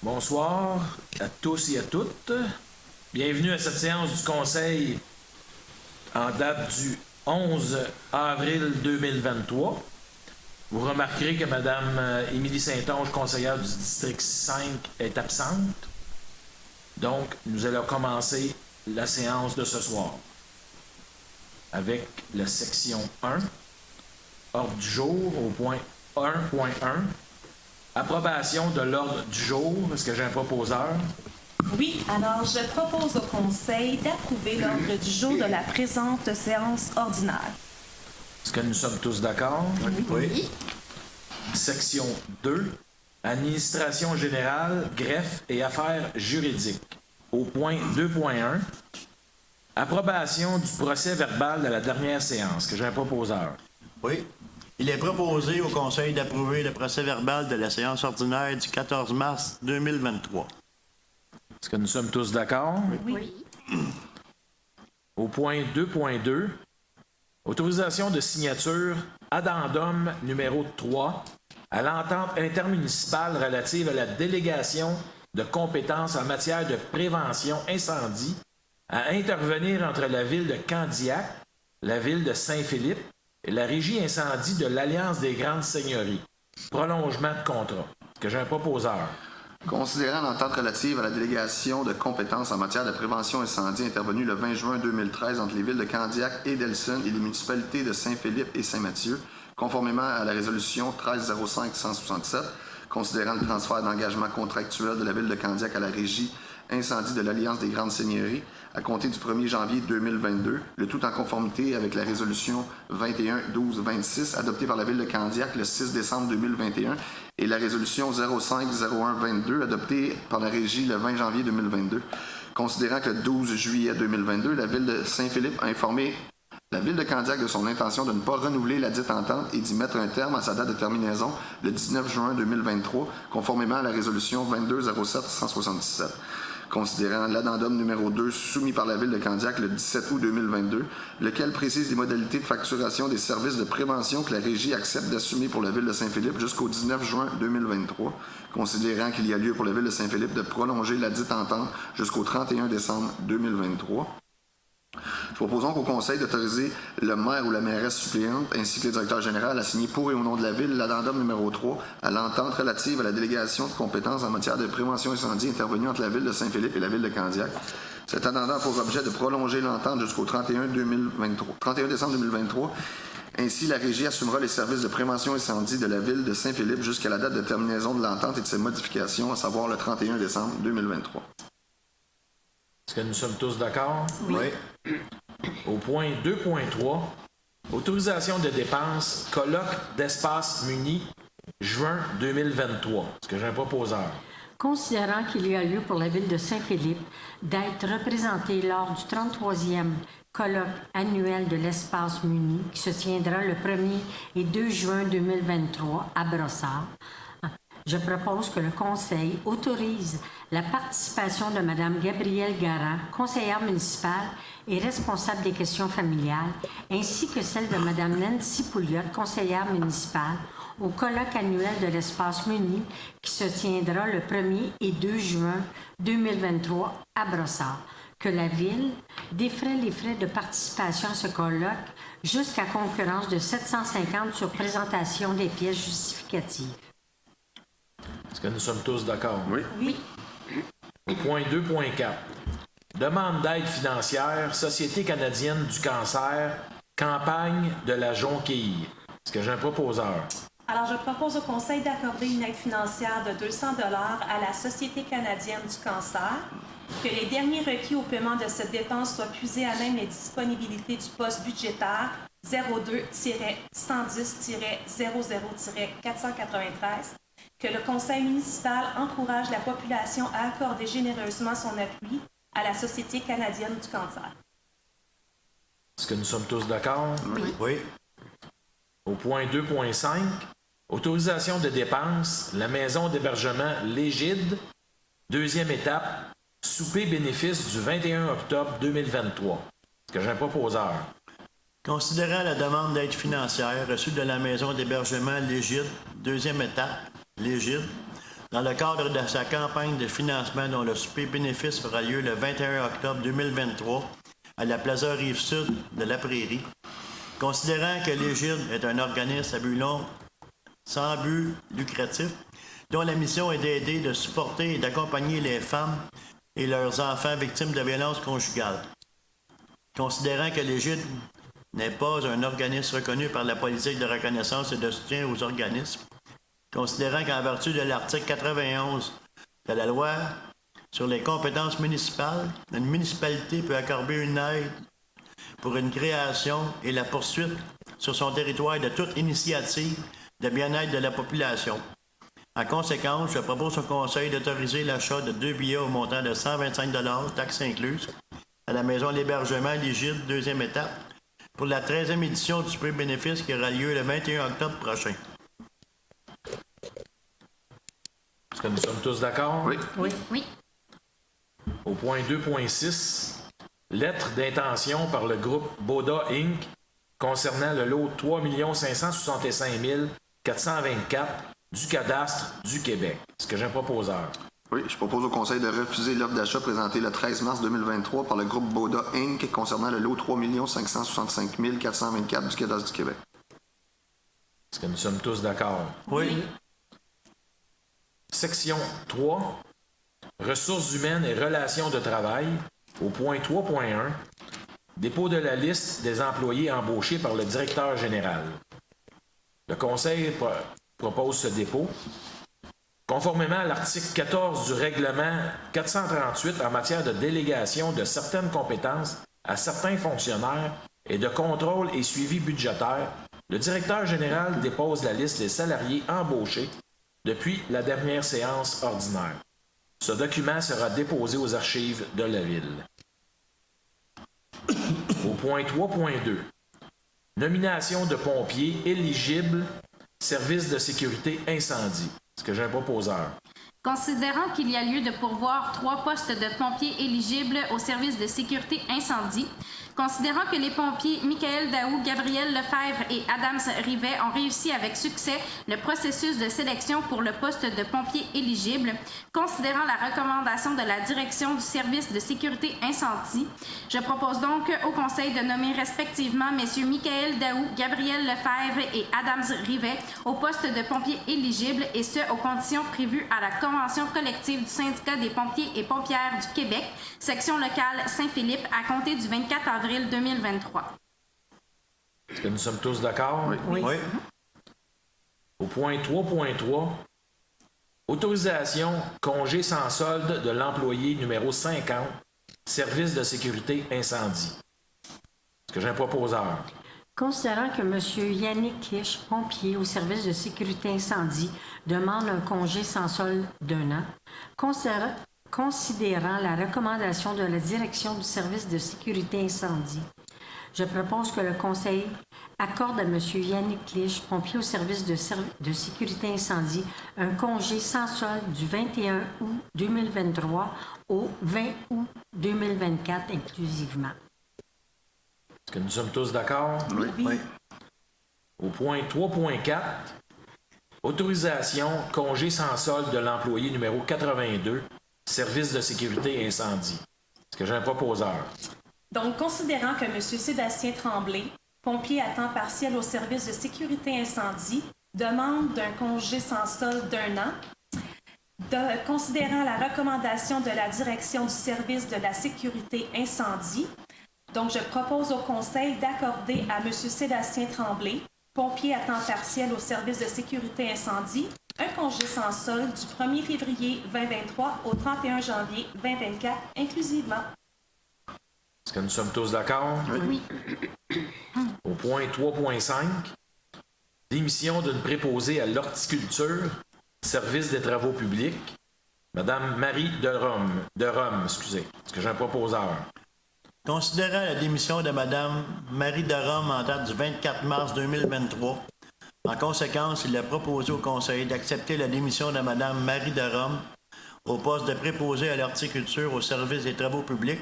Bonsoir à tous et à toutes. Bienvenue à cette séance du Conseil en date du 11 avril 2023. Vous remarquerez que Mme Émilie Saint-Onge, conseillère du district 5, est absente. Donc, nous allons commencer la séance de ce soir avec la section 1, ordre du jour au point 1.1. Approbation de l'ordre du jour. Est-ce que j'ai un proposeur? Oui, alors je propose au Conseil d'approuver l'ordre du jour de la présente séance ordinaire. Est-ce que nous sommes tous d'accord? Oui. Section 2. Administration générale, greffe et affaires juridiques. Au point 2.1. Approbation du procès verbal de la dernière séance. Est-ce que j'ai un proposeur? Oui. Il est proposé au Conseil d'approuver le procès-verbal de la séance ordinaire du 14 mars 2023. Est-ce que nous sommes tous d'accord? Oui. Au point 2.2, autorisation de signature addendum numéro 3 à l'entente intermunicipale relative à la délégation de compétences en matière de prévention incendie à intervenir entre la ville de Candiac, la ville de Saint-Philippe et la régie incendie de l'Alliance des Grandes Seigneuries. Prolongement de contrat. Est-ce que j'ai un proposeur? Considérant l'entente relative à la délégation de compétences en matière de prévention incendie intervenue le 20 juin 2013 entre les villes de Candiac et d'Elson et les municipalités de Saint-Philippe et Saint-Mathieu, conformément à la résolution 1305-167, considérant le transfert d'engagement contractuel de la ville de Candiac à la régie incendie de l'Alliance des Grandes Seigneuries à compter du 1er janvier 2022, le tout en conformité avec la résolution 21-12-26 adoptée par la ville de Candiac le 6 décembre 2021 et la résolution 05-01-22 adoptée par la régie le 20 janvier 2022. Considérant que le 12 juillet 2022, la ville de Saint-Philippe a informé la ville de Candiac de son intention de ne pas renouveler la dite entente et d'y mettre un terme à sa date de terminaison le 19 juin 2023, conformément à la résolution 22-07-177. Considérant l'addendum numéro 2 soumis par la ville de Candiac le 17 août 2022, lequel précise les modalités de facturation des services de prévention que la régie accepte d'assumer pour la ville de Saint-Philippe jusqu'au 19 juin 2023, considérant qu'il y a lieu pour la ville de Saint-Philippe de prolonger la dite entente jusqu'au 31 décembre 2023. Nous proposons qu'au Conseil d'autoriser le maire ou la mairesse suppléante ainsi que le directeur général à signer pour et au nom de la Ville l'addendum numéro 3 à l'entente relative à la délégation de compétences en matière de prévention incendie intervenue entre la Ville de Saint-Philippe et la Ville de Candiac. Cet addendum a pour objet de prolonger l'entente jusqu'au 31 décembre 2023. Ainsi, la Régie assumera les services de prévention incendie de la Ville de Saint-Philippe jusqu'à la date de terminaison de l'entente et de ses modifications, à savoir le 31 décembre 2023. Est-ce que nous sommes tous d'accord? Oui. Au point 2.3, autorisation de dépenses, colloque d'espace muni, juin 2023. Est-ce que j'ai un proposeur? Considérant qu'il y a lieu pour la ville de Saint-Philippe d'être représentée lors du 33e colloque annuel de l'espace muni qui se tiendra le 1er et 2 juin 2023 à Brossard, je propose que le Conseil autorise la participation de Mme Gabrielle Garand, conseillère municipale et responsable des questions familiales, ainsi que celle de Mme Nancy Pouliot, conseillère municipale, au colloque annuel de l'espace muni qui se tiendra le 1er et 2 juin 2023 à Brossard. Que la Ville défraie les frais de participation à ce colloque jusqu'à concurrence de 750 sur présentation des pièces justificatives. Est-ce que nous sommes tous d'accord? Oui. Au point 2.4, demande d'aide financière, Société canadienne du cancer, campagne de la Jonquille. Est-ce que j'ai un proposeur? Alors je propose au Conseil d'accorder une aide financière de 200 $ à la Société canadienne du cancer, que les derniers requis au paiement de cette dépense soient puisés à même les disponibilités du poste budgétaire 02-110-00-493, que le Conseil municipal encourage la population à accorder généreusement son appui à la Société canadienne du cancer. Est-ce que nous sommes tous d'accord? Oui. Au point 2.5, autorisation de dépenses, la maison d'hébergement Légide, deuxième étape, souper bénéfice du 21 octobre 2023. Est-ce que j'ai un proposeur? Considérant la demande d'aide financière reçue de la maison d'hébergement Légide, deuxième étape, Légide, dans le cadre de sa campagne de financement dont le souper bénéfice aura lieu le 21 octobre 2023 à la Plaza Rive-Sud de la Prairie. Considérant que l'Égide est un organisme à but long sans but lucratif, dont la mission est d'aider, de supporter et d'accompagner les femmes et leurs enfants victimes de violences conjugales. Considérant que l'Égide n'est pas un organisme reconnu par la politique de reconnaissance et de soutien aux organismes, considérant qu'en vertu de l'article 91 de la loi sur les compétences municipales, une municipalité peut accorder une aide pour une création et la poursuite sur son territoire de toute initiative de bien-être de la population. En conséquence, je propose au Conseil d'autoriser l'achat de 2 billets au montant de 125 $, taxes incluses, à la maison d'hébergement l'Égide, deuxième étape, pour la 13e édition du souper bénéfice qui aura lieu le 21 octobre prochain. Est-ce que nous sommes tous d'accord? Oui. Oui. Au point 2.6, lettre d'intention par le groupe Boda Inc. concernant le lot 3 565 424 du cadastre du Québec. Est-ce que j'ai un proposeur? Oui, je propose au Conseil de refuser l'offre d'achat présentée le 13 mars 2023 par le groupe Boda Inc. concernant le lot 3 565 424 du cadastre du Québec. Est-ce que nous sommes tous d'accord? Oui. Section 3, ressources humaines et relations de travail. Au point 3.1, dépôt de la liste des employés embauchés par le directeur général. Le Conseil propose ce dépôt. Conformément à l'article 14 du règlement 438 en matière de délégation de certaines compétences à certains fonctionnaires et de contrôle et suivi budgétaire, le directeur général dépose la liste des salariés embauchés depuis la dernière séance ordinaire. Ce document sera déposé aux archives de la Ville. Au point 3.2, nomination de pompiers éligibles, service de sécurité incendie. Est-ce que j'ai un proposeur? Considérant qu'il y a lieu de pourvoir 3 postes de pompiers éligibles au service de sécurité incendie, considérant que les pompiers Michael Daou, Gabriel Lefebvre et Adams Rivet ont réussi avec succès le processus de sélection pour le poste de pompier éligible, considérant la recommandation de la direction du service de sécurité incendie, je propose donc au Conseil de nommer respectivement messieurs Michael Daou, Gabriel Lefebvre et Adams Rivet au poste de pompier éligible et ce aux conditions prévues à la Convention collective du syndicat des pompiers et pompières du Québec, section locale Saint-Philippe, à compter du 24 avril 2023. Est-ce que nous sommes tous d'accord? Oui. Au point 3.3, autorisation congé sans solde de l'employé numéro 50, service de sécurité incendie. Est-ce que j'ai un proposeur? Considérant que M. Yannick Kish, pompier au service de sécurité incendie, demande un congé sans solde d'1 an, considérant la recommandation de la direction du service de sécurité incendie, je propose que le Conseil accorde à M. Yannick Clich, pompier au service de sécurité incendie, un congé sans solde du 21 août 2023 au 20 août 2024 inclusivement. Est-ce que nous sommes tous d'accord? Oui. Au point 3.4, autorisation congé sans solde de l'employé numéro 82, service de sécurité incendie. Est-ce que j'ai un proposeur? Donc, considérant que M. Sébastien Tremblay, pompier à temps partiel au service de sécurité incendie, demande d'un congé sans solde d'1 an, considérant la recommandation de la direction du service de la sécurité incendie, donc je propose au Conseil d'accorder à M. Sébastien Tremblay, pompier à temps partiel au service de sécurité incendie, un congé sans solde du 1er février 2023 au 31 janvier 2024 inclusivement. Est-ce que nous sommes tous d'accord? Oui. Au point 3.5, démission d'une préposée à l'horticulture, service des travaux publics, Madame Marie de Rome. Est-ce que j'ai un proposeur? Considérant la démission de Mme Marie de Rome en date du 24 mars 2023, en conséquence, il a proposé au Conseil d'accepter la démission de Mme Marie de Rome au poste de préposée à l'horticulture au service des travaux publics.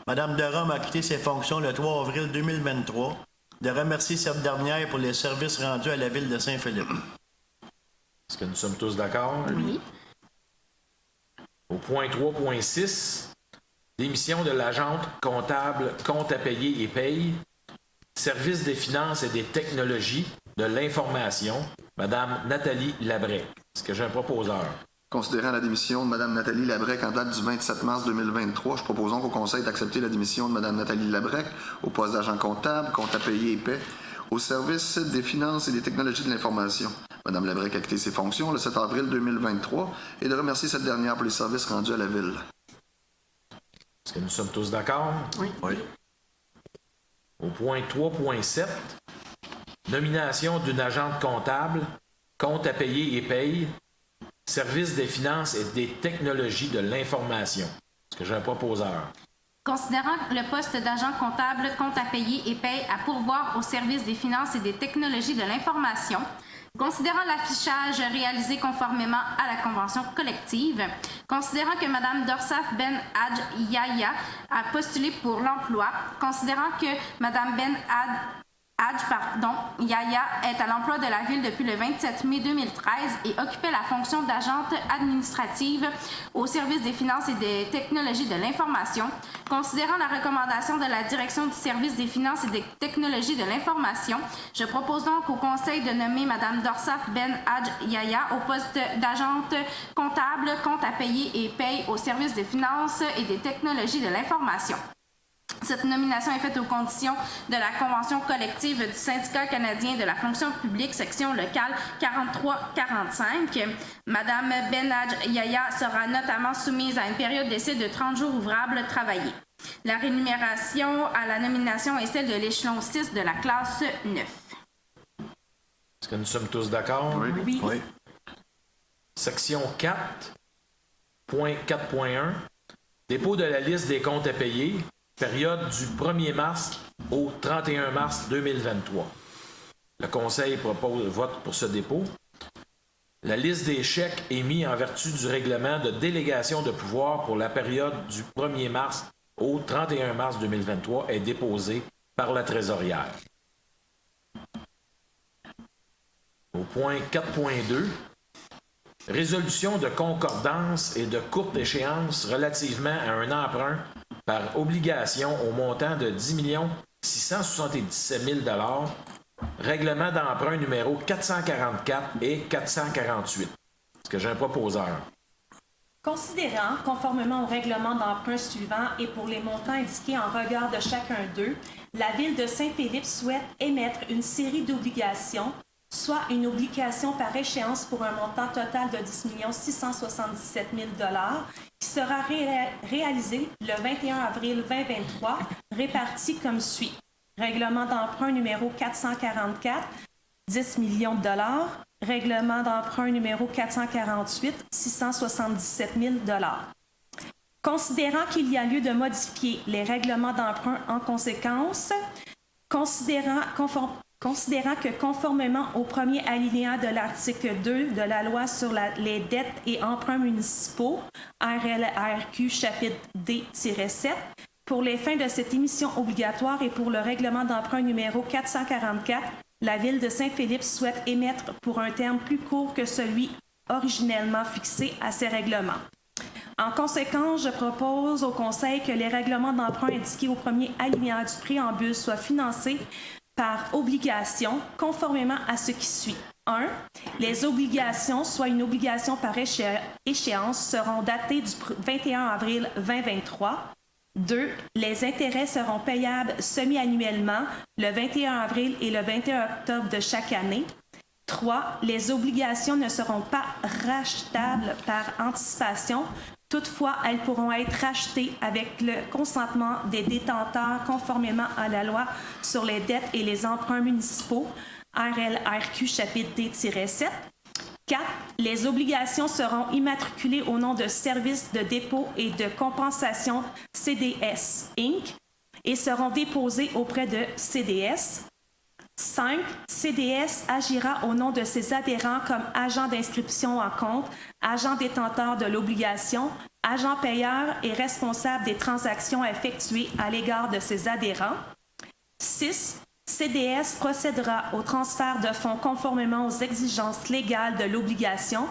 Mme de Rome a quitté ses fonctions le 3 avril 2023, de remercier cette dernière pour les services rendus à la ville de Saint-Philippe. Est-ce que nous sommes tous d'accord? Oui. Au point 3.6, démission de l'agente comptable compte à payer et paye, service des finances et des technologies de l'information, Mme Nathalie Labrec. Est-ce que j'ai un proposeur? Considérant la démission de Mme Nathalie Labrec en date du 27 mars 2023, je propose donc au Conseil d'accepter la démission de Mme Nathalie Labrec au poste d'agent comptable, compte à payer et paie, au service des finances et des technologies de l'information. Mme Labrec a quitté ses fonctions le 7 avril 2023 et de remercier cette dernière pour les services rendus à la Ville. Est-ce que nous sommes tous d'accord? Oui. Au point 3.7, nomination d'une agente comptable, compte à payer et paye, service des finances et des technologies de l'information. Est-ce que j'ai un proposeur? Considérant le poste d'agent comptable, compte à payer et paye à pourvoir au service des finances et des technologies de l'information, considérant l'affichage réalisé conformément à la convention collective, considérant que Mme Dorsaf Ben Hadj Yahya a postulé pour l'emploi, considérant que Mme Ben Yahya est à l'emploi de la Ville depuis le 27 mai 2013 et occupait la fonction d'agente administrative au service des finances et des technologies de l'information. Considérant la recommandation de la direction du service des finances et des technologies de l'information, je propose donc au Conseil de nommer Mme Dorsaf Ben Hadj Yahya au poste d'agente comptable, compte à payer et paye au service des finances et des technologies de l'information. Cette nomination est faite aux conditions de la Convention collective du Syndicat canadien de la fonction publique, section locale 43-45. Madame Ben Hadj Yahya sera notamment soumise à une période d'essai de 30 jours ouvrables travaillés. La rémunération à la nomination est celle de l'échelon 6 de la classe 9. Est-ce que nous sommes tous d'accord? Oui. Oui. Section 4.4.1, dépôt de la liste des comptes à payer, période du 1er mars au 31 mars 2023. Le Conseil vote pour ce dépôt. La liste des chèques émis en vertu du règlement de délégation de pouvoir pour la période du 1er mars au 31 mars 2023 est déposée par la trésorière. Au point 4.2, résolution de concordance et de courte échéance relativement à un emprunt par obligation au montant de 10 677 000 $, règlement d'emprunt numéro 444 et 448. Est-ce que j'ai un proposeur? Considérant, conformément au règlement d'emprunt suivant et pour les montants indiqués en regard de chacun d'eux, la Ville de Saint-Philippe souhaite émettre une série d'obligations, soit une obligation par échéance pour un montant total de 10 677 000 $, qui sera réalisée le 21 avril 2023, répartie comme suit. Règlement d'emprunt numéro 444, 10 millions de $. Règlement d'emprunt numéro 448, 677 000 $. Considérant qu'il y a lieu de modifier les règlements d'emprunt en conséquence, considérant que conformément au premier alinéa de l'article 2 de la loi sur les dettes et emprunts municipaux, RLRQ chapitre D-7, pour les fins de cette émission obligatoire et pour le règlement d'emprunt numéro 444, la Ville de Saint-Philippe souhaite émettre pour un terme plus court que celui originellement fixé à ces règlements. En conséquence, je propose au Conseil que les règlements d'emprunt indiqués au premier alinéa du préambule soient financés par obligation, conformément à ce qui suit. 1. Les obligations, soit une obligation par échéance, seront datées du 21 avril 2023. 2. Les intérêts seront payables semi-annuellement, le 21 avril et le 21 octobre de chaque année. 3. Les obligations ne seront pas rachetables par anticipation. Toutefois, elles pourront être rachetées avec le consentement des détenteurs conformément à la loi sur les dettes et les emprunts municipaux, RLRQ chapitre D-7. 4. Les obligations seront immatriculées au nom de Services de dépôt et de compensation CDS Inc. et seront déposées auprès de CDS. 5. CDS agira au nom de ses adhérents comme agent d'inscription en compte, agent détenteur de l'obligation, agent payeur et responsable des transactions effectuées à l'égard de ses adhérents. 6. CDS procédera au transfert de fonds conformément aux exigences légales de l'obligation,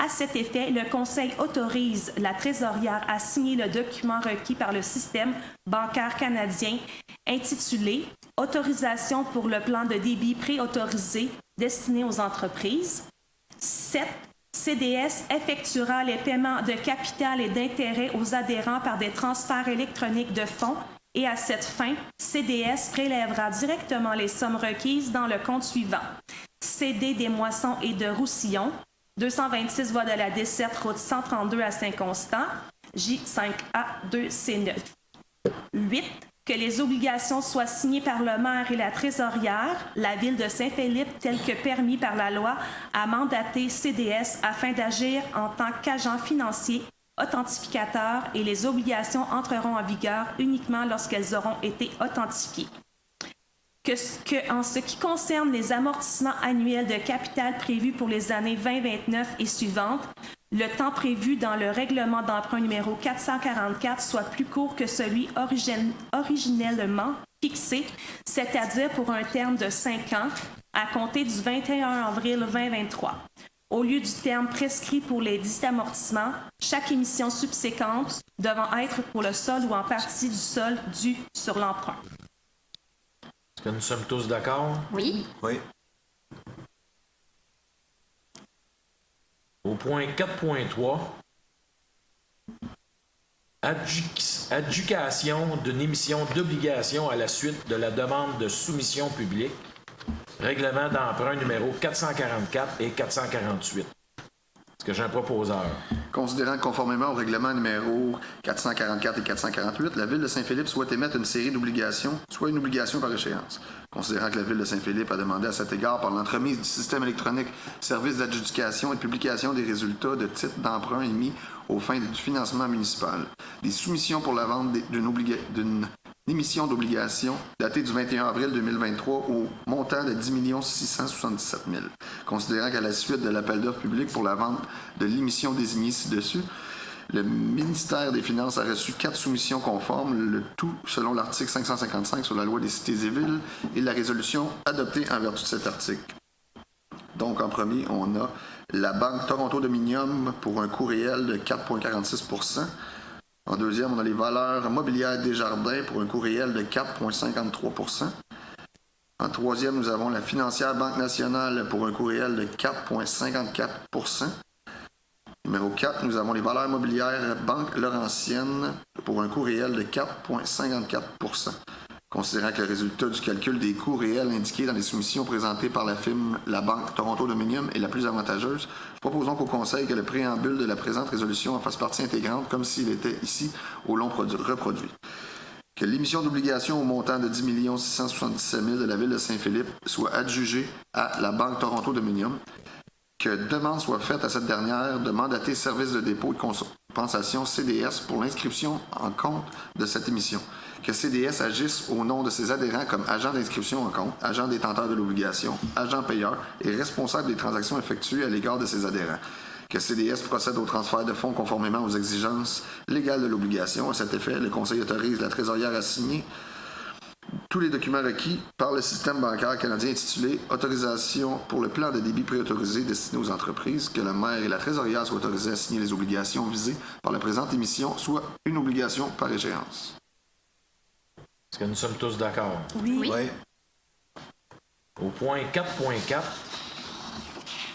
À cet effet, le Conseil autorise la trésorière à signer le document requis par le système bancaire canadien intitulé « Autorisation pour le plan de débit préautorisé destiné aux entreprises ». 7. CDS effectuera les paiements de capital et d'intérêt aux adhérents par des transferts électroniques de fonds et à cette fin, CDS prélèvera directement les sommes requises dans le compte suivant. CD des Moissons et de Roussillon, 226 voies de la desserte, route 132 à Saint-Constant, J5A2C9. 8. Que les obligations soient signées par le maire et la trésorière, la ville de Saint-Philippe, tel que permis par la loi, a mandaté CDS afin d'agir en tant qu'agent financier authentificateur et les obligations entreront en vigueur uniquement lorsqu'elles auront été authentifiées. En ce qui concerne les amortissements annuels de capital prévus pour les années 2029 et suivantes, le temps prévu dans le règlement d'emprunt numéro 444 soit plus court que celui originellement fixé, c'est-à-dire pour un terme de 5 ans, à compter du 21 avril 2023. Au lieu du terme prescrit pour les 10 amortissements, chaque émission subséquente devant être pour le solde ou en partie du solde dû sur l'emprunt. Est-ce que nous sommes tous d'accord? Oui. Oui. Au point 4.3, adjudication d'une émission d'obligation à la suite de la demande de soumission publique, règlement d'emprunt numéro 444 et 448. Est-ce que j'ai un proposeur? Considérant que conformément au règlement numéro 444 et 448, la Ville de Saint-Philippe souhaite émettre une série d'obligations, soit une obligation par échéance. Considérant que la Ville de Saint-Philippe a demandé à cet égard par l'entremise du système électronique service d'adjudication et de publication des résultats de titres d'emprunt émis aux fins du financement municipal, des soumissions pour la vente d'une émission d'obligations datée du 21 avril 2023 au montant de 10 677 000. Considérant qu'à la suite de l'appel d'offres public pour la vente de l'émission désignée ci-dessus, le ministère des Finances a reçu 4 soumissions conformes, le tout selon l'article 555 sur la loi des cités et villes et la résolution adoptée en vertu de cet article. Donc, en premier, on a la Banque Toronto Dominium pour un coût réel de 4,46 %. En deuxième, on a les valeurs mobilières Desjardins pour un coût réel de 4,53 %. En troisième, nous avons la financière Banque Nationale pour un coût réel de 4,54 %. Numéro 4, nous avons les valeurs mobilières Banque Laurentienne pour un coût réel de 4,54 %. Considérant que le résultat du calcul des coûts réels indiqués dans les soumissions présentées par la Banque Toronto Dominium est la plus avantageuse, proposons qu'au Conseil que le préambule de la présente résolution en fasse partie intégrante comme s'il était ici au long reproduit. Que l'émission d'obligations au montant de 10 677 000 de la Ville de Saint-Philippe soit adjugée à la Banque Toronto Dominium. Que demande soit faite à cette dernière de mandater Service de dépôt et de compensation CDS pour l'inscription en compte de cette émission. Que CDS agisse au nom de ses adhérents comme agent d'inscription en compte, agent détenteur de l'obligation, agent payeur et responsable des transactions effectuées à l'égard de ses adhérents. Que CDS procède au transfert de fonds conformément aux exigences légales de l'obligation. À cet effet, le Conseil autorise la trésorière à signer tous les documents requis par le système bancaire canadien intitulé « Autorisation pour le plan de débit préautorisé destiné aux entreprises », que le maire et la trésorière soient autorisés à signer les obligations visées par la présente émission, soit une obligation par échéance. Est-ce que nous sommes tous d'accord? Oui. Oui. Au point 4.4,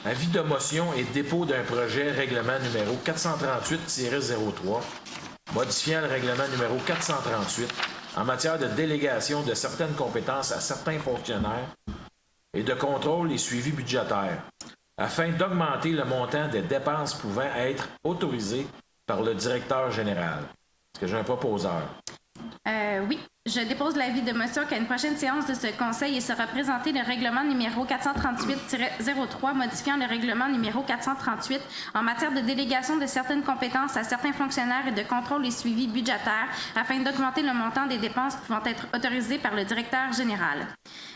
avis de motion et dépôt d'un projet règlement numéro 438-03, modifiant le règlement numéro 438 en matière de délégation de certaines compétences à certains fonctionnaires et de contrôle et suivi budgétaire, afin d'augmenter le montant des dépenses pouvant être autorisées par le directeur général. Est-ce que j'ai un proposeur? Oui. Je dépose l'avis de motion qu'à une prochaine séance de ce Conseil, il sera présenté le règlement numéro 438-03 modifiant le règlement numéro 438 en matière de délégation de certaines compétences à certains fonctionnaires et de contrôle et suivi budgétaire afin d'augmenter le montant des dépenses pouvant être autorisées par le directeur général.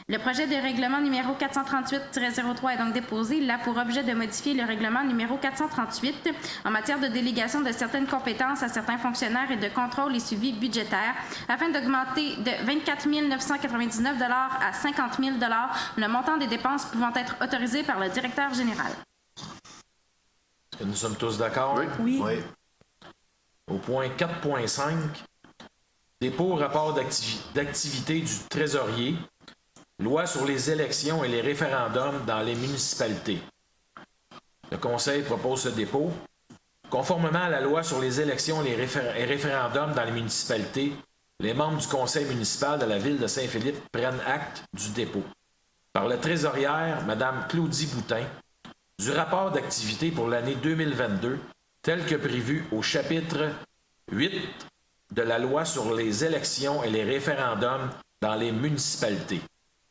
Le projet de règlement numéro 438-03 est donc déposé. Il a pour objet de modifier le règlement numéro 438 en matière de délégation de certaines compétences à certains fonctionnaires et de contrôle et suivi budgétaire afin d'augmenter de 24 999 $ à 50 000 $ le montant des dépenses pouvant être autorisées par le directeur général. Est-ce Nous sommes tous d'accord? Oui. Oui. Oui. Au point 4.5, dépôt rapport d'activité du trésorier, loi sur les élections et les référendums dans les municipalités. Le Conseil propose ce dépôt. Conformément à la loi sur les élections et les référendums dans les municipalités, les membres du Conseil municipal de la ville de Saint-Philippe prennent acte du dépôt. Par la trésorière, Mme Claudie Boutin, du rapport d'activité pour l'année 2022, tel que prévu au chapitre 8 de la loi sur les élections et les référendums dans les municipalités.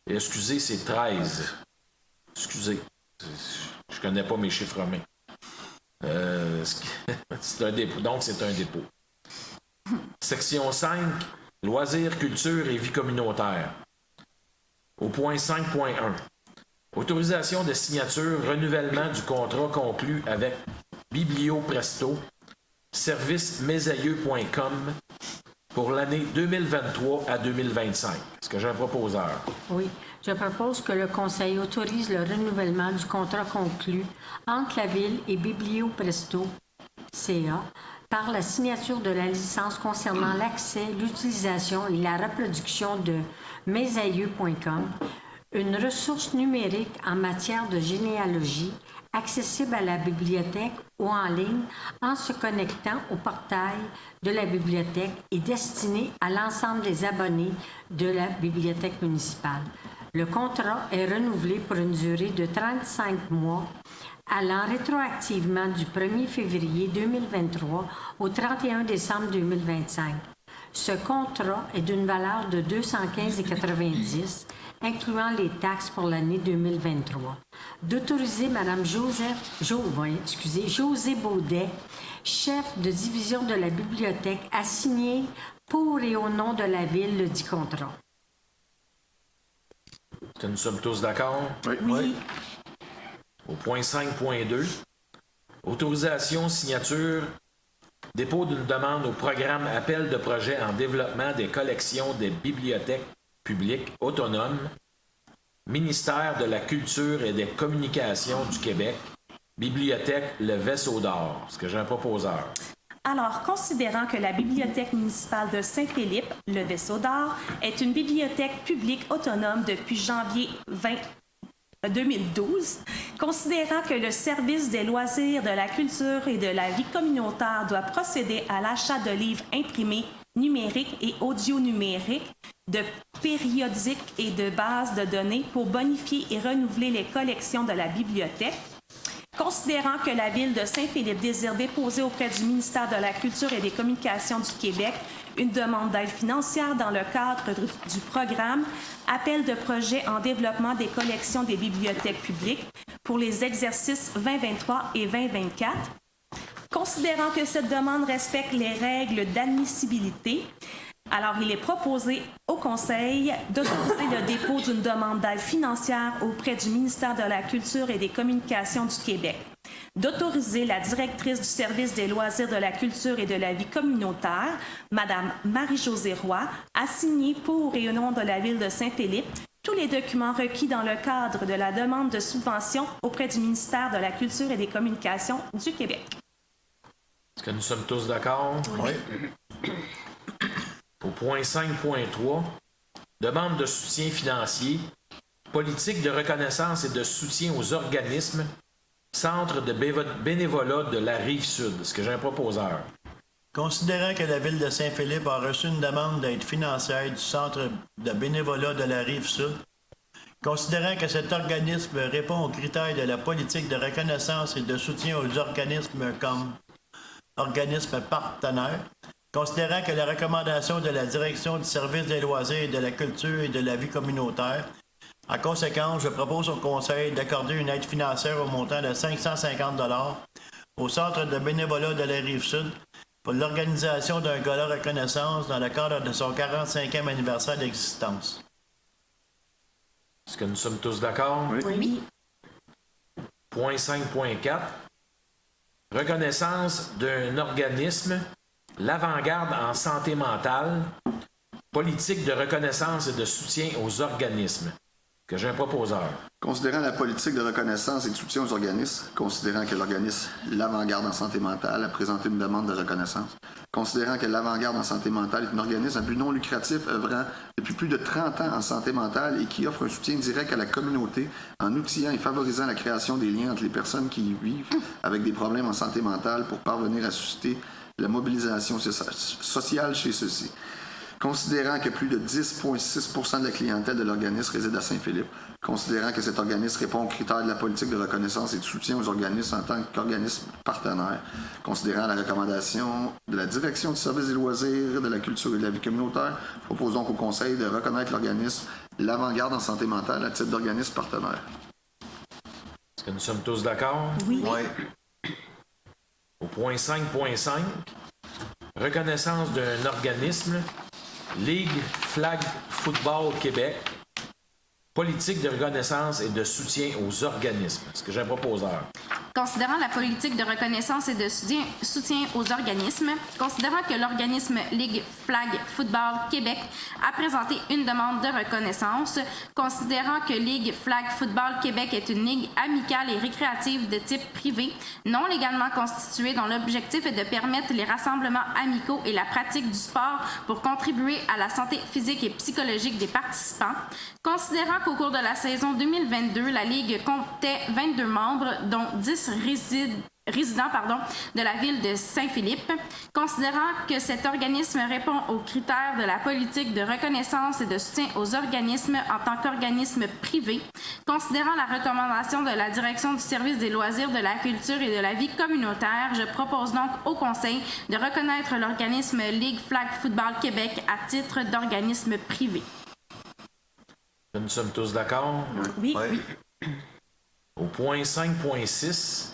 Et excusez, c'est 13. Excusez, je connais pas mes chiffres romains. C'est un dépôt, donc c'est un dépôt. Section 5, loisirs, culture et vie communautaire. Au point 5.1, autorisation de signature, renouvellement du contrat conclu avec Biblio Presto, service mesailleux.com pour l'année 2023 à 2025. Est-ce que j'ai un proposeur? Oui, je propose que le Conseil autorise le renouvellement du contrat conclu entre la Ville et Biblio Presto, CA, par la signature de la licence concernant l'accès, l'utilisation et la reproduction de mesailleux.com, une ressource numérique en matière de généalogie accessible à la bibliothèque ou en ligne en se connectant au portail de la bibliothèque et destinée à l'ensemble des abonnés de la bibliothèque municipale. Le contrat est renouvelé pour une durée de 35 mois allant rétroactivement du 1er février 2023 au 31 décembre 2025. Ce contrat est d'une valeur de 215,90 $, incluant les taxes pour l'année 2023. D'autoriser Mme José Baudet, chef de division de la bibliothèque, à signer pour et au nom de la Ville le dit contrat. Est-ce que nous sommes tous d'accord? Oui. Au point 5.2, autorisation, signature, dépôt d'une demande au programme Appel de projet en développement des collections des bibliothèques publiques autonomes, Ministère de la Culture et des Communications du Québec, Bibliothèque Le Vaisseau d'Or. Est-ce que j'ai un proposeur? Alors, considérant que la Bibliothèque municipale de Saint-Philippe, le Vaisseau d'Or, est une bibliothèque publique autonome depuis janvier 2012, considérant que le service des loisirs, de la culture et de la vie communautaire doit procéder à l'achat de livres imprimés, numériques et audio-numériques, de périodiques et de bases de données pour bonifier et renouveler les collections de la bibliothèque, considérant que la Ville de Saint-Philippe désire déposer auprès du ministère de la Culture et des Communications du Québec une demande d'aide financière dans le cadre du programme Appel de projet en développement des collections des bibliothèques publiques pour les exercices 2023 et 2024, considérant que cette demande respecte les règles d'admissibilité. Alors, il est proposé au Conseil d'autoriser le dépôt d'une demande d'aide financière auprès du ministère de la Culture et des Communications du Québec, d'autoriser la directrice du service des loisirs, de la culture et de la vie communautaire, Mme Marie-Josée Roy, à signer pour et au nom de la Ville de Saint-Philippe tous les documents requis dans le cadre de la demande de subvention auprès du ministère de la Culture et des Communications du Québec. Est-ce que nous sommes tous d'accord? Oui. Au point 5.3, demande de soutien financier, politique de reconnaissance et de soutien aux organismes, centre de bénévolat de la Rive-Sud. Est-ce que j'ai un proposeur? Considérant que la Ville de Saint-Philippe a reçu une demande d'aide financière du Centre de bénévolat de la Rive-Sud, considérant que cet organisme répond aux critères de la politique de reconnaissance et de soutien aux organismes comme organismes partenaires, considérant que la recommandation de la Direction du service des loisirs, de la culture et de la vie communautaire, en conséquence, je propose au Conseil d'accorder une aide financière au montant de 550 $ au Centre de bénévolat de la Rive-Sud pour l'organisation d'un gala reconnaissance dans le cadre de son 45e anniversaire d'existence. Est-ce que nous sommes tous d'accord? Oui. Point 5.4, reconnaissance d'un organisme, l'avant-garde en santé mentale, politique de reconnaissance et de soutien aux organismes. que j'ai un proposeur? Considérant la politique de reconnaissance et de soutien aux organismes, considérant que l'organisme L'Avant-Garde en santé mentale a présenté une demande de reconnaissance, considérant que L'Avant-Garde en santé mentale est un organisme à but non lucratif œuvrant depuis plus de 30 ans en santé mentale et qui offre un soutien direct à la communauté en outillant et favorisant la création des liens entre les personnes qui y vivent avec des problèmes en santé mentale pour parvenir à susciter la mobilisation sociale chez ceux-ci. Considérant que plus de 10,6% de la clientèle de l'organisme réside à Saint-Philippe, considérant que cet organisme répond aux critères de la politique de reconnaissance et de soutien aux organismes en tant qu'organisme partenaire, considérant la recommandation de la Direction du service des loisirs, de la culture et de la vie communautaire, propose donc au Conseil de reconnaître l'organisme L'Avant-Garde en santé mentale à titre d'organisme partenaire. Est-ce que nous sommes tous d'accord? Oui. Oui. Au point 5.5, reconnaissance d'un organisme, Ligue Flag Football Québec, politique de reconnaissance et de soutien aux organismes. Est-ce que j'ai un proposeur? Considérant la politique de reconnaissance et de soutien aux organismes, considérant que l'organisme Ligue Flag Football Québec a présenté une demande de reconnaissance, considérant que Ligue Flag Football Québec est une ligue amicale et récréative de type privé, non légalement constituée, dont l'objectif est de permettre les rassemblements amicaux et la pratique du sport pour contribuer à la santé physique et psychologique des participants, considérant qu'au cours de la saison 2022, la Ligue comptait 22 membres, dont 10 résidents de la ville de Saint-Philippe, considérant que cet organisme répond aux critères de la politique de reconnaissance et de soutien aux organismes en tant qu'organisme privé, considérant la recommandation de la Direction du service des loisirs, de la culture et de la vie communautaire, je propose donc au Conseil de reconnaître l'organisme Ligue Flag Football Québec à titre d'organisme privé. Nous sommes tous d'accord? Oui. Au point 5.6,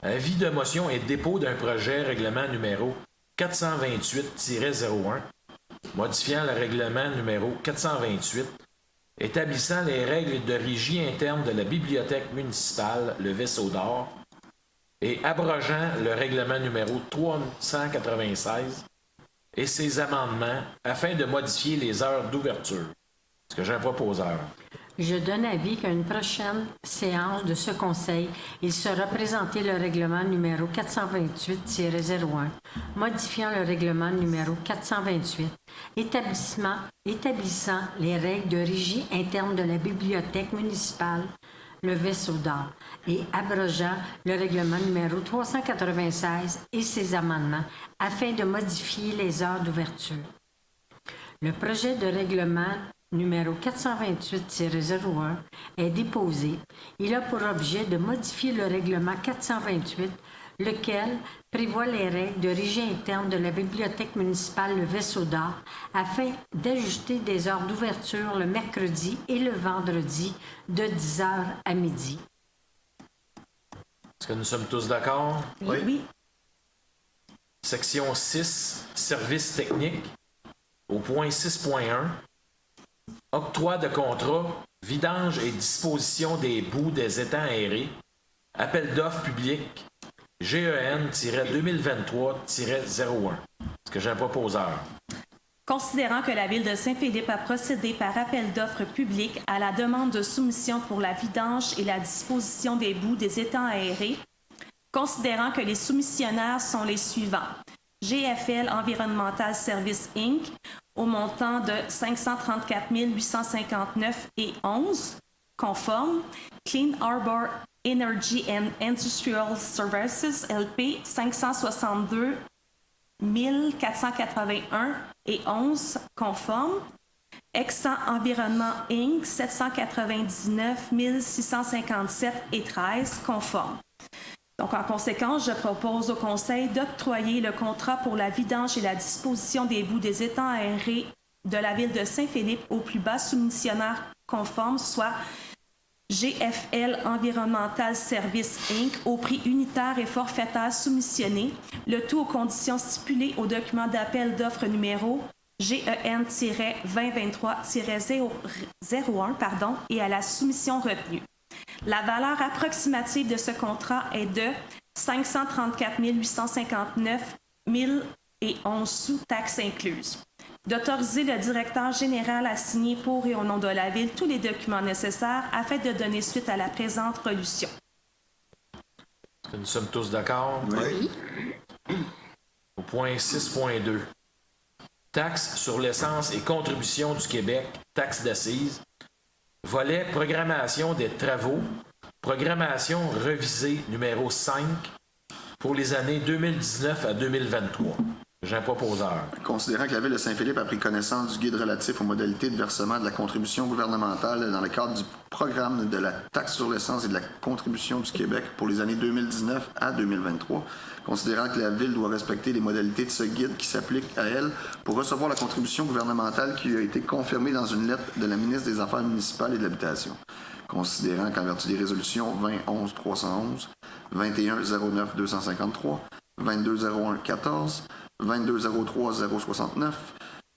avis de motion et dépôt d'un projet règlement numéro 428-01, modifiant le règlement numéro 428, établissant les règles de régie interne de la bibliothèque municipale, le Vaisseau d'Or, et abrogeant le règlement numéro 396 et ses amendements afin de modifier les heures d'ouverture. Est-ce que j'ai un proposeur? Je donne avis qu'à une prochaine séance de ce Conseil, il sera présenté le règlement numéro 428-01, modifiant le règlement numéro 428, établissant les règles de régie interne de la bibliothèque municipale, le Vaisseau d'Or, et abrogeant le règlement numéro 396 et ses amendements afin de modifier les heures d'ouverture. Le projet de règlement numéro 428-01 est déposé. Il a pour objet de modifier le règlement 428, lequel prévoit les règles de régie interne de la bibliothèque municipale Le Vaisseau d'Or afin d'ajuster des heures d'ouverture le mercredi et le vendredi de 10h à midi. Est-ce que nous sommes tous d'accord? Oui. Section 6, services techniques. Au point 6.1, octroi de contrat, vidange et disposition des boues des étangs aérés, appel d'offres public, GEN-2023-01. Est-ce que j'ai un proposeur? Considérant que la Ville de Saint-Philippe a procédé par appel d'offres public à la demande de soumission pour la vidange et la disposition des boues des étangs aérés, considérant que les soumissionnaires sont les suivants. GFL Environmental Service Inc., au montant de 534 859 et 11, conforme. Clean Harbor Energy and Industrial Services LP, 562 481 et 11, conforme. Exxon Environnement Inc., 799 657 et 13, conforme. Donc, en conséquence, je propose au Conseil d'octroyer le contrat pour la vidange et la disposition des boues des étangs aérés de la Ville de Saint-Philippe au plus bas soumissionnaire conforme, soit GFL Environmental Service Inc., au prix unitaire et forfaitaire soumissionné, le tout aux conditions stipulées au document d'appel d'offres numéro GEN-2023-01 et à la soumission retenue. La valeur approximative de ce contrat est de 534 859 011 sous taxes incluses. d'autoriser le directeur général à signer pour et au nom de la Ville tous les documents nécessaires afin de donner suite à la présente resolution. Est-ce que nous sommes tous d'accord? Oui. Au point 6.2. Taxe sur l'essence et contribution du Québec, taxe d'assises. Volet programmation des travaux. Programmation revisée numéro 5 pour les années 2019 à 2023. J'ai un proposeur. Considérant que la Ville de Saint-Philippe a pris connaissance du guide relatif aux modalités de versement de la contribution gouvernementale dans le cadre du programme de la taxe sur l'essence et de la contribution du Québec pour les années 2019 à 2023, considérant que la Ville doit respecter les modalités de ce guide qui s'appliquent à elle pour recevoir la contribution gouvernementale qui a été confirmée dans une lettre de la ministre des Affaires municipales et de l'Habitation, considérant qu'en vertu des résolutions 2011-311, 21-09-253, 22-01-14, 22-03-069,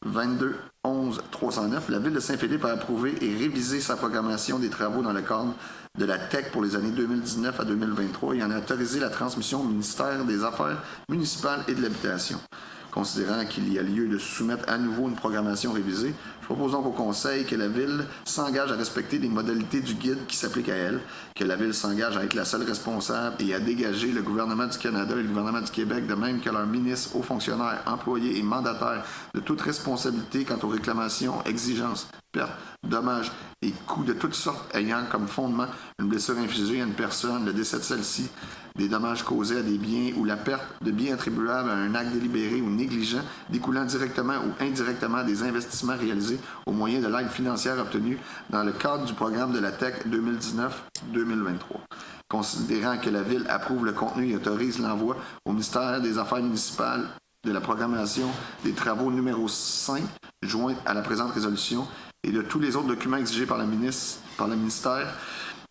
22-11-309, la Ville de Saint-Philippe a approuvé et révisé sa programmation des travaux dans le cadre de la TEC pour les années 2019 à 2023 et en a autorisé la transmission au ministère des Affaires municipales et de l'Habitation. Considérant qu'il y a lieu de soumettre à nouveau une programmation révisée, je propose donc au Conseil que la Ville s'engage à respecter les modalités du guide qui s'appliquent à elle, que la Ville s'engage à être la seule responsable et à dégager le gouvernement du Canada et le gouvernement du Québec, de même que leurs ministres, hauts fonctionnaires, employés et mandataires, de toute responsabilité quant aux réclamations, exigences, pertes, dommages et coûts de toutes sortes ayant comme fondement une blessure infligée à une personne, le décès de celle-ci, des dommages causés à des biens ou la perte de biens attribuables à un acte délibéré ou négligent découlant directement ou indirectement des investissements réalisés au moyen de l'aide financière obtenue dans le cadre du programme de la TEC 2019-2023. Considérant que la Ville approuve le contenu et autorise l'envoi au ministère des Affaires municipales de la programmation des travaux numéro 5 jointe à la présente résolution et de tous les autres documents exigés par le ministère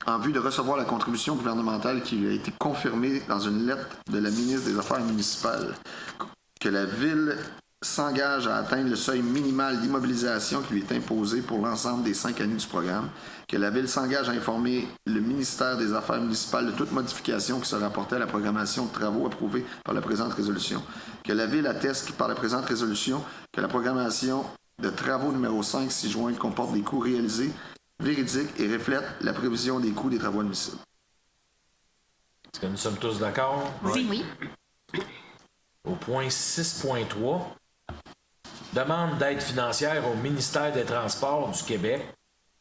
en vue de recevoir la contribution gouvernementale qui lui a été confirmée dans une lettre de la ministre des Affaires municipales, que la Ville s'engage à atteindre le seuil minimal d'immobilisation qui lui est imposé pour l'ensemble des 5 années du programme, que la Ville s'engage à informer le ministère des Affaires municipales de toute modification qui sera apportée à la programmation de travaux approuvée par la présente résolution, que la Ville atteste par la présente résolution que la programmation de travaux numéro 5 ci-jointe comporte des coûts réalisés véridiques et reflète la prévision des coûts des travaux admissibles. Est-ce que nous sommes tous d'accord? Oui. Au point 6.3, demande d'aide financière au ministère des Transports du Québec,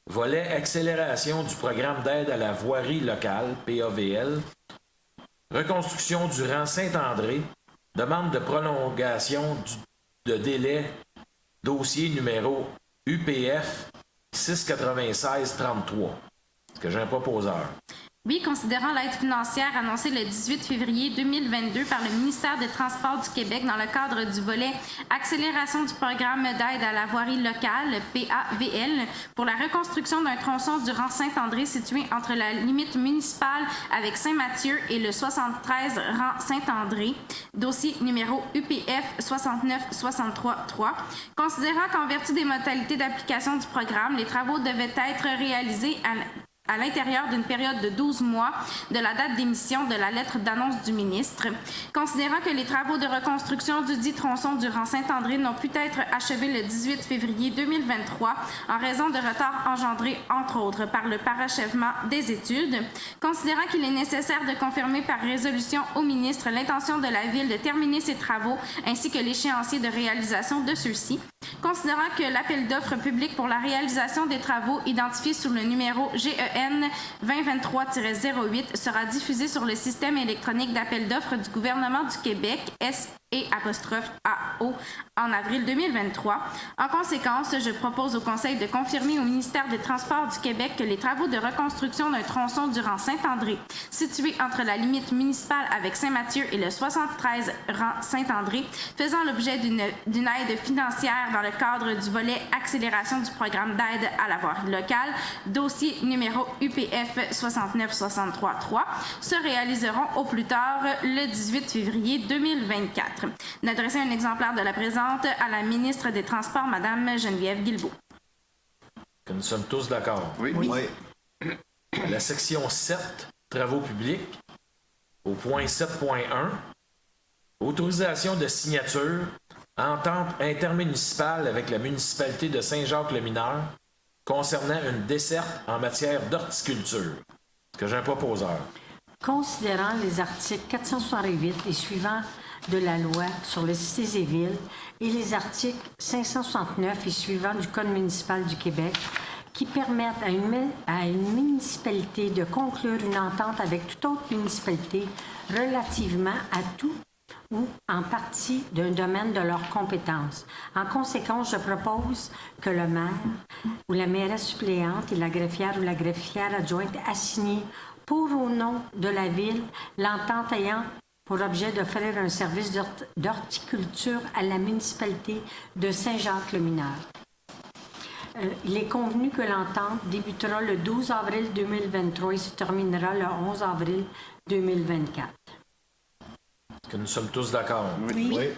volet accélération du programme d'aide à la voirie locale, PAVL, reconstruction du rang Saint-André, demande de prolongation de délai, dossier numéro UPF 696-33. Est-ce que j'ai un proposeur? Oui, considérant l'aide financière annoncée le 18 février 2022 par le ministère des Transports du Québec dans le cadre du volet accélération du programme d'aide à la voirie locale, PAVL, pour la reconstruction d'un tronçon du rang Saint-André situé entre la limite municipale avec Saint-Mathieu et le 73 rang Saint-André, dossier numéro UPF 69-63-3. Considérant qu'en vertu des modalités d'application du programme, les travaux devaient être réalisés à l'intérieur d'une période de 12 mois de la date d'émission de la lettre d'annonce du ministre. Considérant que les travaux de reconstruction du dit tronçon du rang Saint-André n'ont pu être achevés le 18 février 2023 en raison de retards engendrés, entre autres, par le parachèvement des études. Considérant qu'il est nécessaire de confirmer par résolution au ministre l'intention de la Ville de terminer ses travaux ainsi que l'échéancier de réalisation de ceux-ci. Considérant que l'appel d'offres public pour la réalisation des travaux identifié sous le numéro GEN 2023-08 sera diffusé sur le système électronique d'appel d'offres du gouvernement du Québec, SE'-AO, en avril 2023. En conséquence, je propose au Conseil de confirmer au ministère des Transports du Québec que les travaux de reconstruction d'un tronçon du rang Saint-André, situé entre la limite municipale avec Saint-Mathieu et le 73 rang Saint-André, faisant l'objet d'une aide financière dans le cadre du volet accélération du programme d'aide à la voirie locale, dossier numéro UPF 69-63-3, se réaliseront au plus tard le 18 février 2024. D'adresser un exemplaire de la présente à la ministre des Transports, Mme Geneviève Guilbeault. Que nous sommes tous d'accord. Oui. La section 7, travaux publics, au point 7.1, autorisation de signature entente intermunicipale avec la municipalité de Saint-Jacques-le-Mineur concernant une desserte en matière d'horticulture. Est-ce que j'ai un proposeur? Considérant les articles 468 et suivants de la loi sur les cités et villes et les articles 569 et suivants du Code municipal du Québec qui permettent à une municipalité de conclure une entente avec toute autre municipalité relativement à tout ou en partie d'un domaine de leur compétence. En conséquence, je propose que le maire ou la mairesse suppléante et la greffière ou la greffière adjointe assignée pour ou non de la ville, l'entente ayant pour objet d'offrir un service d'horticulture à la municipalité de Saint-Jacques-le-Mineur. Il est convenu que l'entente débutera le 12 avril 2023 et se terminera le 11 avril 2024. Est-ce que nous sommes tous d'accord? Oui.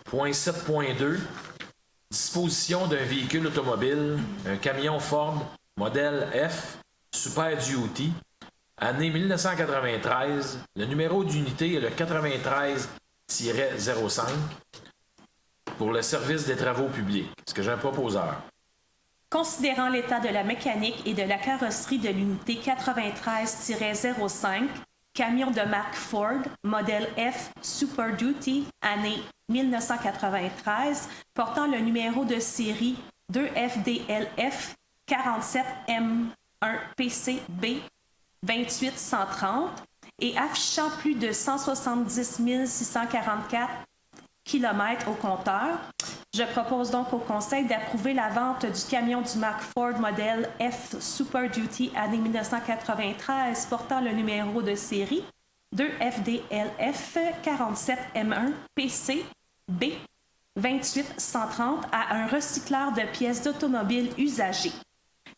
Point 7.2. Disposition d'un véhicule automobile, un camion Ford, modèle F, Super Duty, année 1993. Le numéro d'unité est le 93-05 pour le service des travaux publics. Est-ce que j'ai un proposeur? Considérant l'état de la mécanique et de la carrosserie de l'unité 93-05, camion de marque Ford, modèle F Super Duty, année 1993, portant le numéro de série 2FDLF 47M1PCB 28130 et affichant plus de 170 644 km au compteur. Je propose donc au Conseil d'approuver la vente du camion du marque Ford modèle F Super Duty année 1993 portant le numéro de série 2FDLF 47M1 PCB 28130 à un recycleur de pièces d'automobile usagées.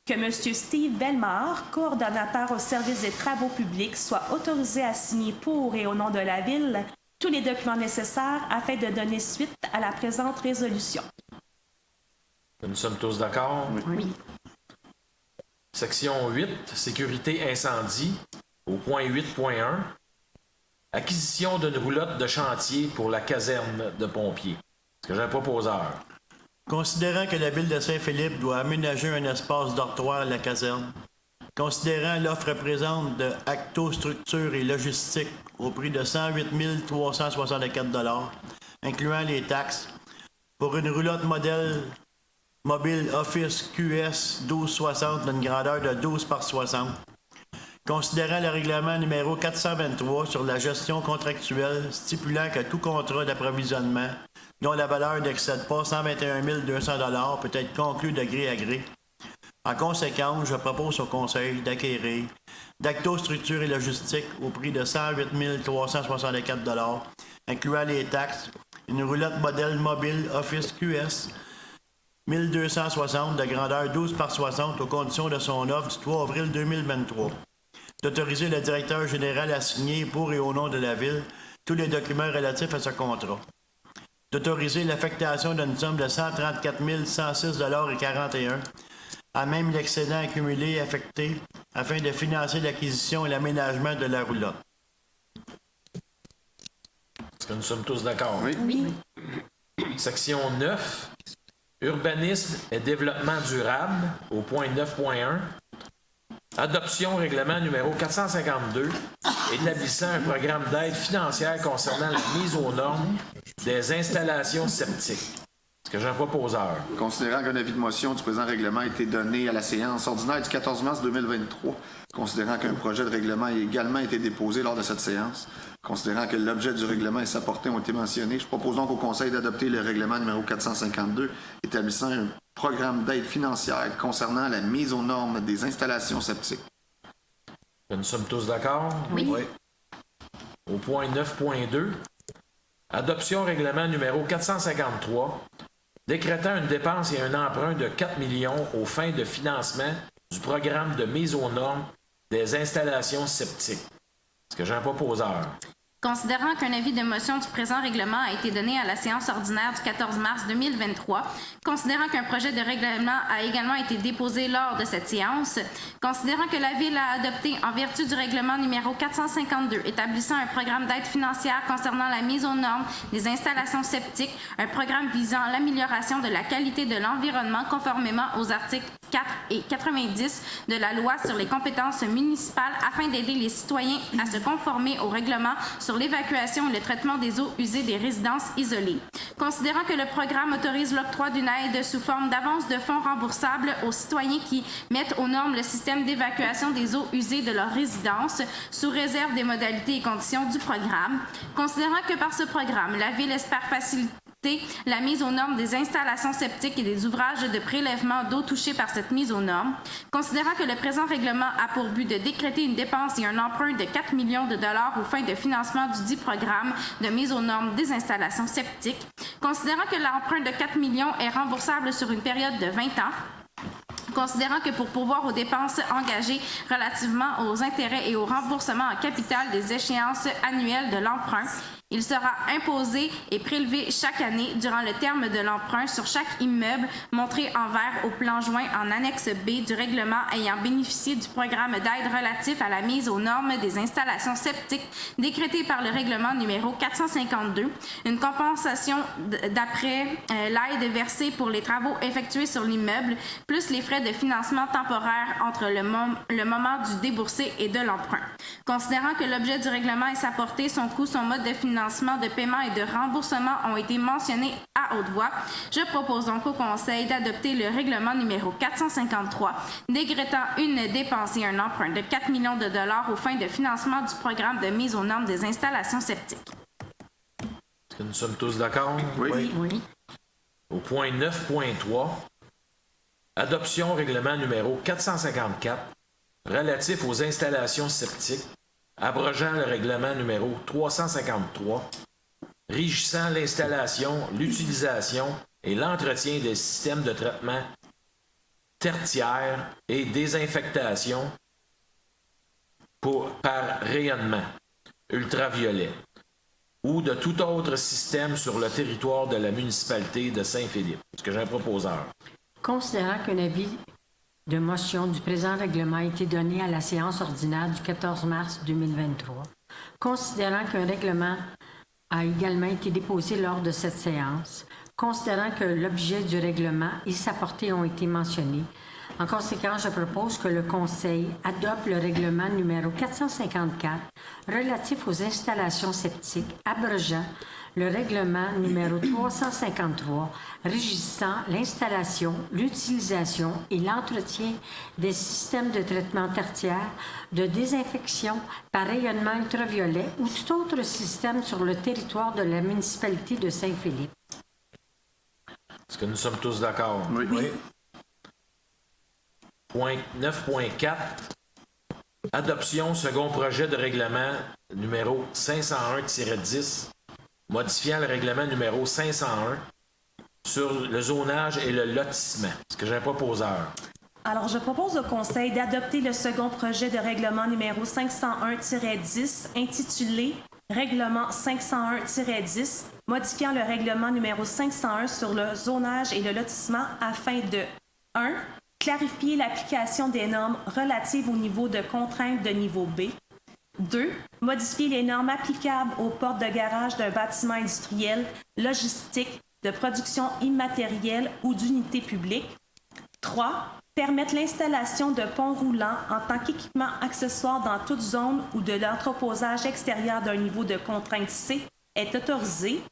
Que M. Steve Bellemare, coordonnateur au service des travaux publics, soit autorisé à signer pour et au nom de la Ville tous les documents nécessaires afin de donner suite à la présente résolution. Nous sommes tous d'accord? Oui. Section 8, sécurité incendie, au point 8.1. Acquisition d'une roulotte de chantier pour la caserne de pompiers. Est-ce que j'ai un proposeur? Considérant que la ville de Saint-Philippe doit aménager un espace dortoir à la caserne, considérant l'offre présente de Acto Structure et Logistique au prix de 108 364 $, incluant les taxes, pour une roulotte modèle mobile Office QS 1260 d'une grandeur de 12 par 60, considérant le règlement numéro 423 sur la gestion contractuelle stipulant que tout contrat d'approvisionnement dont la valeur n'excède pas 121 200 $ peut être conclu de gré à gré. En conséquence, je propose au Conseil d'acquérir d'Acto Structure et Logistique au prix de 108 364 $, incluant les taxes, une roulotte modèle mobile Office QS 1260 de grandeur 12 par 60 aux conditions de son offre du 3 avril 2023. D'autoriser le directeur général à signer pour et au nom de la Ville tous les documents relatifs à ce contrat. D'autoriser l'affectation d'une somme de 134 106,41 $ à même l'excédent accumulé affecté afin de financer l'acquisition et l'aménagement de la roulotte. Est-ce que nous sommes tous d'accord? Oui. Section 9, urbanisme et développement durable, au point 9.1. Adoption règlement numéro 452, établissant un programme d'aide financière concernant la mise aux normes des installations sceptiques. Est-ce que j'ai un proposeur? Considérant qu'un avis de motion du présent règlement a été donné à la séance ordinaire du 14 mars 2023, considérant qu'un projet de règlement a également été déposé lors de cette séance, considérant que l'objet du règlement et sa portée ont été mentionnés, je propose donc au Conseil d'adopter le règlement numéro 452, établissant un programme d'aide financière concernant la mise aux normes des installations sceptiques. Nous sommes tous d'accord? Oui. Au point 9.2, adoption règlement numéro 453, décrétant une dépense et un emprunt de 4 millions aux fins de financement du programme de mise aux normes des installations sceptiques. Est-ce que j'ai un proposeur? Considérant qu'un avis de motion du présent règlement a été donné à la séance ordinaire du 14 mars 2023, considérant qu'un projet de règlement a également été déposé lors de cette séance, considérant que la Ville a adopté, en vertu du règlement numéro 452, établissant un programme d'aide financière concernant la mise aux normes des installations septiques, un programme visant l'amélioration de la qualité de l'environnement conformément aux articles 4 et 90 de la loi sur les compétences municipales afin d'aider les citoyens à se conformer au règlement sur l'évacuation et le traitement des eaux usées des résidences isolées. Considérant que le programme autorise l'octroi d'une aide sous forme d'avance de fonds remboursables aux citoyens qui mettent aux normes le système d'évacuation des eaux usées de leur résidence, sous réserve des modalités et conditions du programme. Considérant que par ce programme, la Ville espère faciliter la mise aux normes des installations septiques et des ouvrages de prélèvement d'eau touchés par cette mise aux normes, considérant que le présent règlement a pour but de décréter une dépense et un emprunt de 4 millions de dollars aux fins de financement du dit programme de mise aux normes des installations septiques, considérant que l'emprunt de 4 millions est remboursable sur une période de 20 ans, considérant que pour pourvoir aux dépenses engagées relativement aux intérêts et au remboursement en capital des échéances annuelles de l'emprunt, il sera imposé et prélevé chaque année durant le terme de l'emprunt sur chaque immeuble montré en vert au plan joint en annexe B du règlement ayant bénéficié du programme d'aide relatif à la mise aux normes des installations septiques décrété par le règlement numéro 452, une compensation d'après l'aide versée pour les travaux effectués sur l'immeuble, plus les frais de financement temporaire entre le moment du déboursé et de l'emprunt. Considérant que l'objet du règlement et sa portée, son coût, son mode de financement, de paiement et de remboursement ont été mentionnés à haute voix, je propose donc au Conseil d'adopter le règlement numéro 453, décrétant une dépense et un emprunt de 4 millions de dollars aux fins de financement du programme de mise aux normes des installations septiques. Est-ce que nous sommes tous d'accord? Oui. Oui. Au point 9.3, adoption règlement numéro 454 relatif aux installations septiques, abrogeant le règlement numéro 353, régissant l'installation, l'utilisation et l'entretien des systèmes de traitement tertiaire et désinfectation par rayonnement ultraviolet ou de tout autre système sur le territoire de la municipalité de Saint-Philippe. Est-ce que j'ai un proposeur? Considérant qu'un avis de motion du présent règlement a été donné à la séance ordinaire du 14 mars 2023. Considérant qu'un règlement a également été déposé lors de cette séance, considérant que l'objet du règlement et sa portée ont été mentionnés, en conséquence, je propose que le Conseil adopte le règlement numéro 454 relatif aux installations septiques, abrogeant le règlement numéro 353 régissant l'installation, l'utilisation et l'entretien des systèmes de traitement tertiaire, de désinfection par rayonnement ultraviolet ou tout autre système sur le territoire de la municipalité de Saint-Philippe. Est-ce que nous sommes tous d'accord? Oui. Point 9.4, adoption second projet de règlement numéro 501-10, modifiant le règlement numéro 501 sur le zonage et le lotissement. Est-ce que j'ai un proposeur? Alors, je propose au Conseil d'adopter le second projet de règlement numéro 501-10 intitulé Règlement 501-10, modifiant le règlement numéro 501 sur le zonage et le lotissement afin de 1. Clarifier l'application des normes relatives au niveau de contrainte de niveau B. 2. Modifier les normes applicables aux portes de garage d'un bâtiment industriel, logistique, de production immatérielle ou d'unité publique. 3. Permettre l'installation de ponts roulants en tant qu'équipement accessoire dans toute zone où de l'entreposage extérieur d'un niveau de contrainte C est autorisé.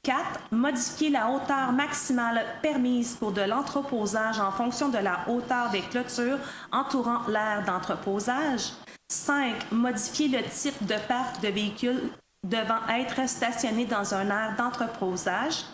4. Modifier la hauteur maximale permise pour de l'entreposage en fonction de la hauteur des clôtures entourant l'aire d'entreposage. 5. Modifier le type de parc de véhicules devant être stationné dans un aire d'entreposage.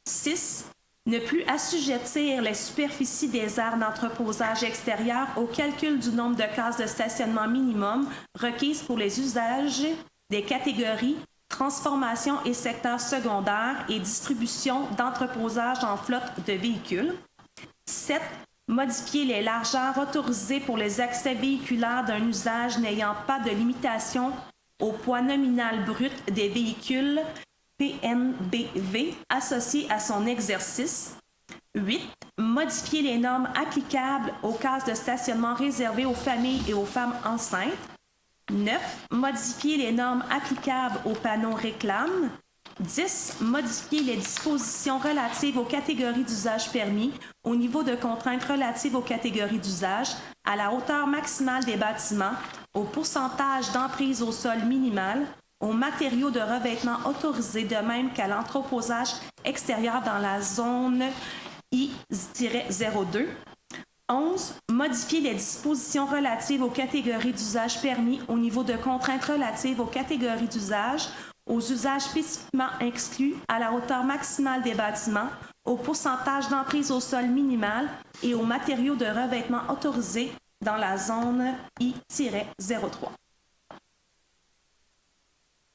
6. Ne plus assujettir les superficies des aires d'entreposage extérieures au calcul du nombre de cases de stationnement minimum requises pour les usages des catégories transformation et secteur secondaire et distribution d'entreposage en flotte de véhicules. 7. Modifier les largeurs autorisées pour les accès véhiculaires d'un usage n'ayant pas de limitation au poids nominal brut des véhicules PNBV associés à son exercice. 8. Modifier les normes applicables aux cases de stationnement réservées aux familles et aux femmes enceintes. 9. Modifier les normes applicables aux panneaux réclames. 10. Modifier les dispositions relatives aux catégories d'usage permis, au niveau de contraintes relatives aux catégories d'usage, à la hauteur maximale des bâtiments, au pourcentage d'emprise au sol minimal, aux matériaux de revêtement autorisés, de même qu'à l'entreposage extérieur dans la zone I-02. 11. Modifier les dispositions relatives aux catégories d'usage permis au niveau de contraintes relatives aux catégories d'usage, aux usages spécifiquement exclus, à la hauteur maximale des bâtiments, au pourcentage d'emprise au sol minimal et aux matériaux de revêtement autorisés dans la zone I-03.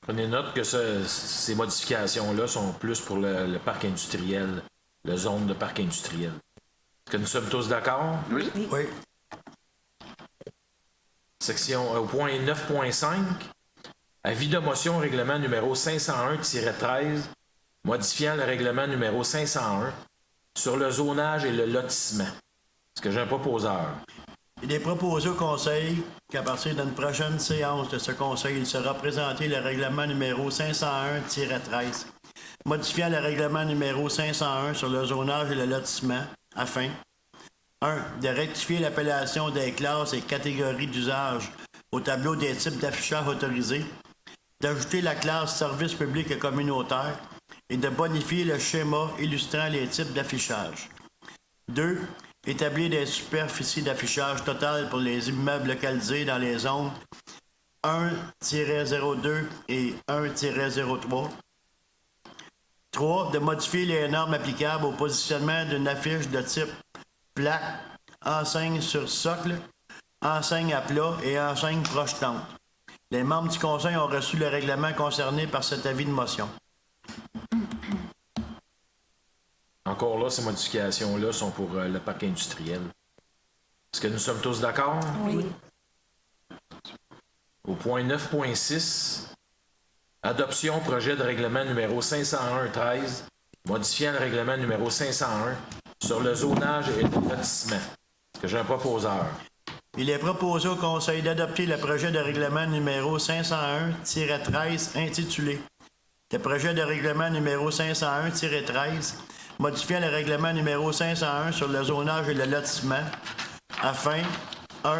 Prenez note que ces modifications-là sont plus pour le parc industriel, la zone de parc industriel. Est-ce que nous sommes tous d'accord? Oui. Oui. Section au point 9.5. Avis de motion au règlement numéro 501-13, modifiant le règlement numéro 501 sur le zonage et le lotissement. Est-ce que j'ai un proposeur? Il est proposé au Conseil qu'à partir d'une prochaine séance de ce Conseil, il sera présenté le règlement numéro 501-13, modifiant le règlement numéro 501 sur le zonage et le lotissement, afin 1. De rectifier l'appellation des classes et catégories d'usage au tableau des types d'affichage autorisés, d'ajouter la classe service public et communautaire et de bonifier le schéma illustrant les types d'affichage. 2. Établir des superficies d'affichage totales pour les immeubles localisés dans les zones 1-02 et 1-03. 3. De modifier les normes applicables au positionnement d'une affiche de type plaque, enseigne sur socle, enseigne à plat et enseigne projetante. Les membres du Conseil ont reçu le règlement concerné par cet avis de motion. Encore là, ces modifications-là sont pour le parc industriel. Est-ce que nous sommes tous d'accord? Oui. Au point 9.6, adoption projet de règlement numéro 501-13, modifiant le règlement numéro 501 sur le zonage et le lotissement. Est-ce que j'ai un proposeur? Il est proposé au Conseil d'adopter le projet de règlement numéro 501-13 intitulé le projet de règlement numéro 501-13 modifiant le règlement numéro 501 sur le zonage et le lotissement afin 1.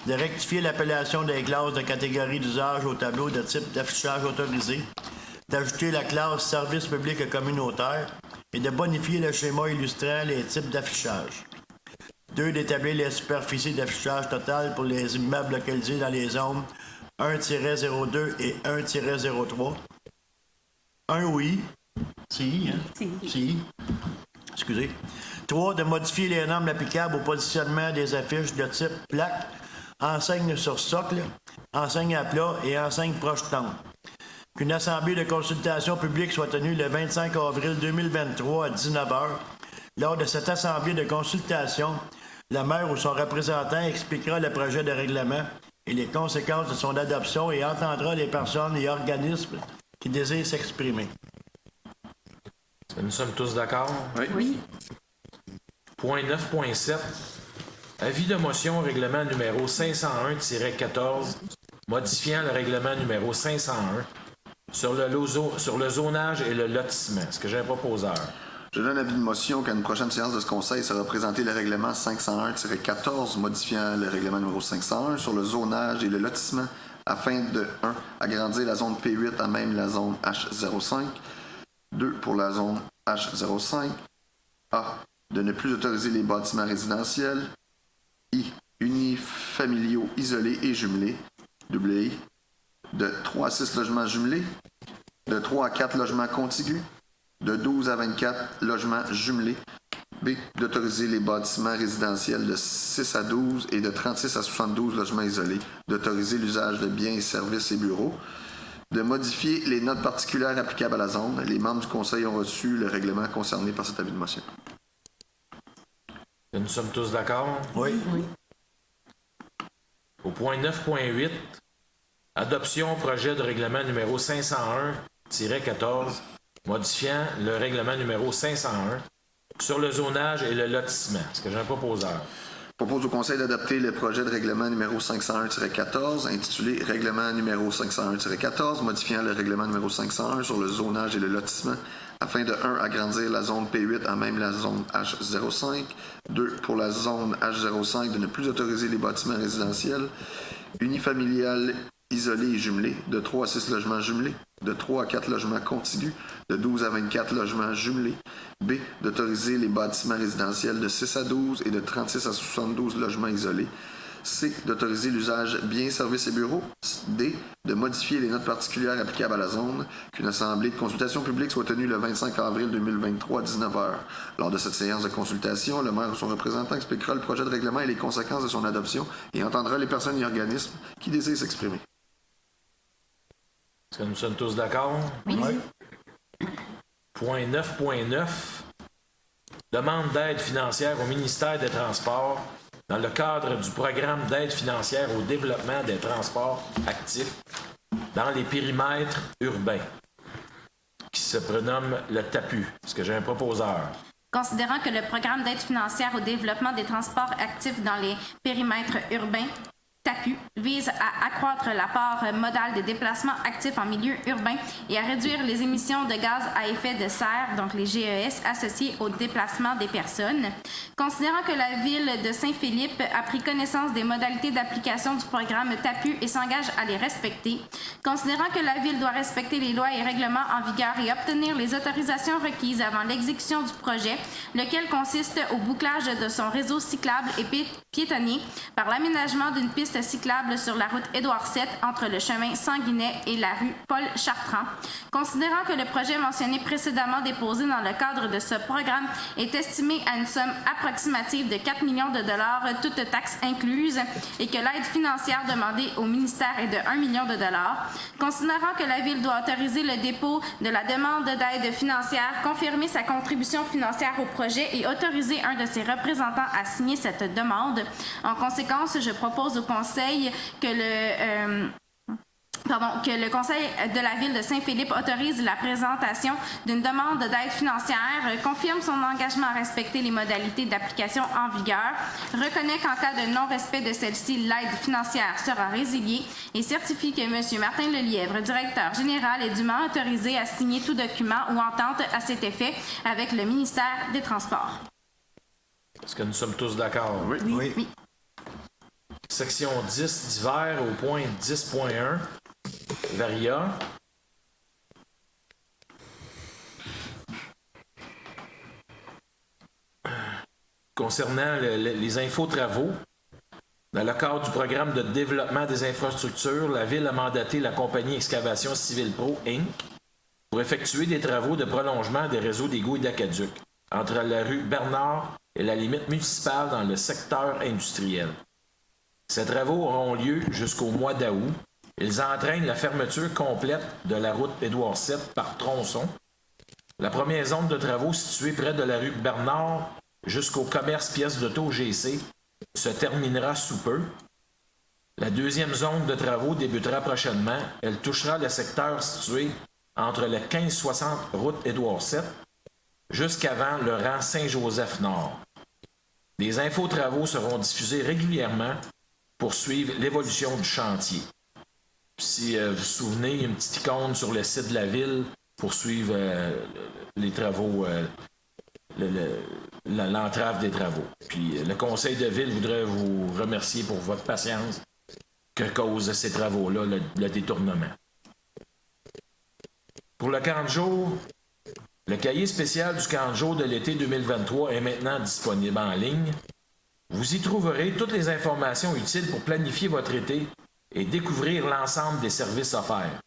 De rectifier l'appellation des classes de catégorie d'usage au tableau de type d'affichage autorisé, d'ajouter la classe service public et communautaire et de bonifier le schéma illustrant les types d'affichage. 2. D'établir les superficies d'affichage totales pour les immeubles localisés dans les zones 1-02 et 1-03. 1. Oui. Si, hein? Si. Excusez. 3. De modifier les normes applicables au positionnement des affiches de type plaque, enseigne sur socle, enseigne à plat et enseigne projetante. Qu'une assemblée de consultation publique soit tenue le 25 avril 2023 à 19h. Lors de cette assemblée de consultation, le maire ou son représentant expliquera le projet de règlement et les conséquences de son adoption et entendra les personnes et organismes qui désirent s'exprimer. Est-ce que nous sommes tous d'accord? Oui. Point 9.7. Avis de motion au règlement numéro 501-14, modifiant le règlement numéro 501 sur le zonage et le lotissement. Est-ce que j'ai un proposeur? Je donne avis de motion qu'à une prochaine séance de ce Conseil sera présenté le règlement 501-14 modifiant le règlement numéro 501 sur le zonage et le lotissement afin de 1. Agrandir la zone P8 à même la zone H05. 2. Pour la zone H05. A. De ne plus autoriser les bâtiments résidentiels. I. Unifamiliaux isolés et jumelés. I. De 3 à 6 logements jumelés. De 3 à 4 logements contigus. De 12 à 24 logements jumelés. B. D'autoriser les bâtiments résidentiels de 6 à 12 et de 36 à 72 logements isolés. D'autoriser l'usage de biens et services et bureaux. De modifier les notes particulières applicables à la zone. Les membres du Conseil ont reçu le règlement concerné par cet avis de motion. Nous sommes tous d'accord? Oui. Au point 9.8, Adoption projet de règlement numéro 501-14, modifiant le règlement numéro 501 sur le zonage et le lotissement. Est-ce que j'ai un proposeur? Je propose au Conseil d'adopter le projet de règlement numéro 501-14, intitulé Règlement numéro 501-14, modifiant le règlement numéro 501 sur le zonage et le lotissement, afin de 1. Agrandir la zone P8 à même la zone H05, 2. Pour la zone H05, de ne plus autoriser les bâtiments résidentiels unifamiliales isolés et jumelés, de 3 à 6 logements jumelés, de 3 à 4 logements contigus, de 12 à 24 logements jumelés. B. D'autoriser les bâtiments résidentiels de 6 à 12 et de 36 à 72 logements isolés. C. D'autoriser l'usage biens, services et bureaux. D. De modifier les notes particulières applicables à la zone. Qu'une assemblée de consultation publique soit tenue le 25 avril 2023 à 19h. Lors de cette séance de consultation, le maire ou son représentant expliquera le projet de règlement et les conséquences de son adoption et entendra les personnes et organismes qui désirent s'exprimer. Est-ce que nous sommes tous d'accord? Oui. Point 9.9. Demande d'aide financière au ministère des Transports dans le cadre du programme d'aide financière au développement des transports actifs dans les périmètres urbains, qui se prénomme le TAPU. Est-ce que j'ai un proposeur? Considérant que le programme d'aide financière au développement des transports actifs dans les périmètres urbains, TAPU, vise à accroître la part modale des déplacements actifs en milieu urbain et à réduire les émissions de gaz à effet de serre, donc les GES, associées au déplacement des personnes. Considérant que la Ville de Saint-Philippe a pris connaissance des modalités d'application du programme TAPU et s'engage à les respecter. Considérant que la Ville doit respecter les lois et règlements en vigueur et obtenir les autorisations requises avant l'exécution du projet, lequel consiste au bouclage de son réseau cyclable et piétonnier par l'aménagement d'une piste cyclable sur la route Édouard VII entre le chemin Sanguinet et la rue Paul-Chartrand. Considérant que le projet mentionné précédemment déposé dans le cadre de ce programme est estimé à une somme approximative de 4 millions de dollars, toutes taxes incluses, et que l'aide financière demandée au ministère est de 1 million de dollars. Considérant que la Ville doit autoriser le dépôt de la demande d'aide financière, confirmer sa contribution financière au projet et autoriser un de ses représentants à signer cette demande. En conséquence, je propose au Conseil que le Conseil de la Ville de Saint-Philippe autorise la présentation d'une demande d'aide financière, confirme son engagement à respecter les modalités d'application en vigueur, reconnaît qu'en cas de non-respect de celle-ci, l'aide financière sera résiliée et certifie que M. Martin Lelièvre, directeur général, est dûment autorisé à signer tout document ou entente à cet effet avec le ministère des Transports. Est-ce que nous sommes tous d'accord? Oui. Section 10 d'hiver au point 10.1. Varia. Concernant les infotravaux, dans le cadre du programme de développement des infrastructures, la Ville a mandaté la compagnie Excavation Civil Pro, Inc. pour effectuer des travaux de prolongement des réseaux d'égouts et d'aqueducs entre la rue Bernard et la limite municipale dans le secteur industriel. Ces travaux auront lieu jusqu'au mois d'août. Ils entraînent la fermeture complète de la route Édouard VII par tronçon. La première zone de travaux située près de la rue Bernard jusqu'au commerce pièces d'auto GC se terminera sous peu. La deuxième zone de travaux débutera prochainement. Elle touchera le secteur situé entre le 1560 route Édouard VII jusqu'avant le rang Saint-Joseph-Nord. Des infotravaux seront diffusés régulièrement pour suivre l'évolution du chantier. Si vous vous souvenez, il y a une petite icône sur le site de la Ville pour suivre les travaux, l'entrave des travaux. Puis le Conseil de Ville voudrait vous remercier pour votre patience que cause ces travaux-là, le détournement. Pour le camp de jour, le cahier spécial du camp de jour de l'été 2023 est maintenant disponible en ligne. Vous y trouverez toutes les informations utiles pour planifier votre été et découvrir l'ensemble des services offerts.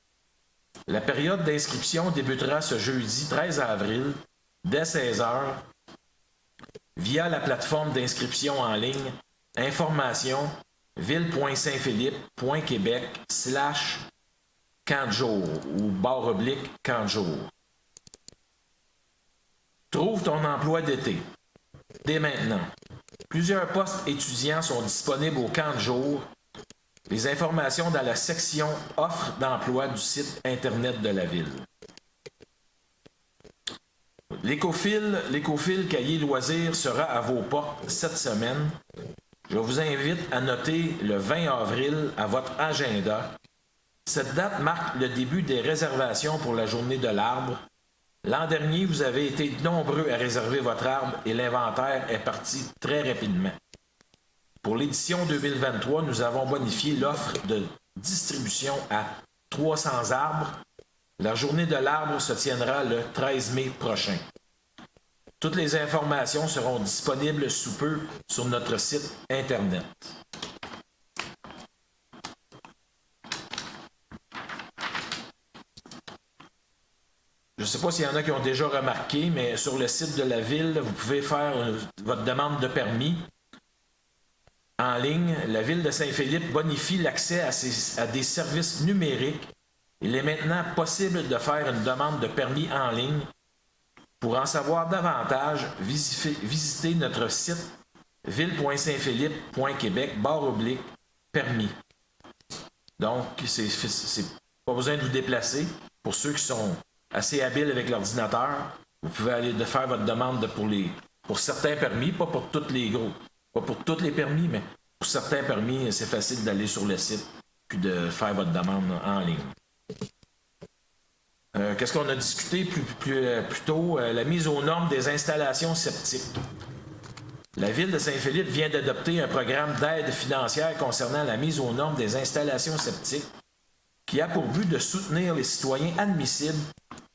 La période d'inscription débutera ce jeudi 13 avril, dès 16h, via la plateforme d'inscription en ligne information ville.saintphilippe.québec/camp de jour ou /camp de jour. Trouve ton emploi d'été. Dès maintenant. Plusieurs postes étudiants sont disponibles au camp de jour Les informations dans la section Offres d'emploi du site Internet de la Ville. L'écofil Cahier Loisirs sera à vos portes cette semaine. Je vous invite à noter le 20 avril à votre agenda. Cette date marque le début des réservations pour la journée de l'arbre. L'an dernier, vous avez été nombreux à réserver votre arbre et l'inventaire est parti très rapidement. Pour l'édition 2023, nous avons bonifié l'offre de distribution à 300 arbres. La journée de l'arbre se tiendra le 13 mai prochain. Toutes les informations seront disponibles sous peu sur notre site Internet. Je ne sais pas s'il y en a qui ont déjà remarqué, mais sur le site de la Ville, vous pouvez faire votre demande de permis en ligne. La Ville de Saint-Philippe bonifie l'accès à des services numériques. Il est maintenant possible de faire une demande de permis en ligne. Pour en savoir davantage, visitez notre site ville.saintphilippe.québec/permis. Donc, c'est pas besoin de vous déplacer. Pour ceux qui sont assez habiles avec l'ordinateur, vous pouvez aller faire votre demande pour certains permis, pas pour tous les permis, mais pour certains permis, c'est facile d'aller sur le site puis de faire votre demande en ligne. Qu'est-ce qu'on a discuté plus tôt? La mise aux normes des installations septiques. La Ville de Saint-Philippe vient d'adopter un programme d'aide financière concernant la mise aux normes des installations septiques qui a pour but de soutenir les citoyens admissibles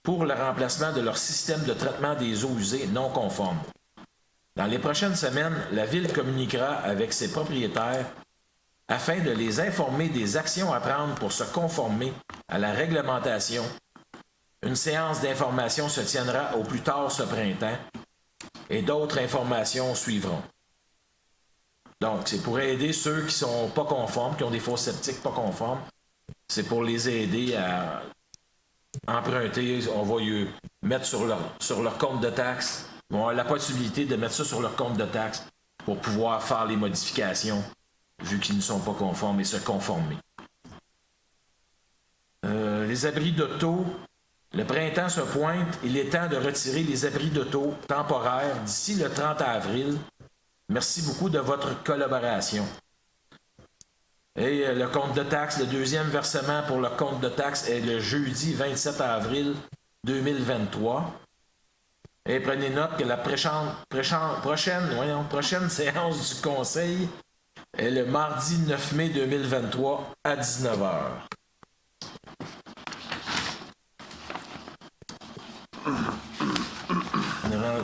pour le remplacement de leur système de traitement des eaux usées non conformes. Dans les prochaines semaines, la Ville communiquera avec ses propriétaires afin de les informer des actions à prendre pour se conformer à la réglementation. Une séance d'information se tiendra au plus tard ce printemps et d'autres informations suivront. Donc, c'est pour aider ceux qui ne sont pas conformes, qui ont des fosses septiques pas conformes. C'est pour les aider à emprunter. On va mettre sur leur compte de taxes. Ils vont avoir la possibilité de mettre ça sur leur compte de taxes pour pouvoir faire les modifications vu qu'ils ne sont pas conformes et se conformer. Les abris d'auto. Le printemps se pointe, il est temps de retirer les abris d'auto temporaires d'ici le 30 avril. Merci beaucoup de votre collaboration. Et le compte de taxes, le deuxième versement pour le compte de taxes est le jeudi 27 avril 2023. Et prenez note que la prochaine séance du Conseil est le mardi 9 mai 2023 à 19h.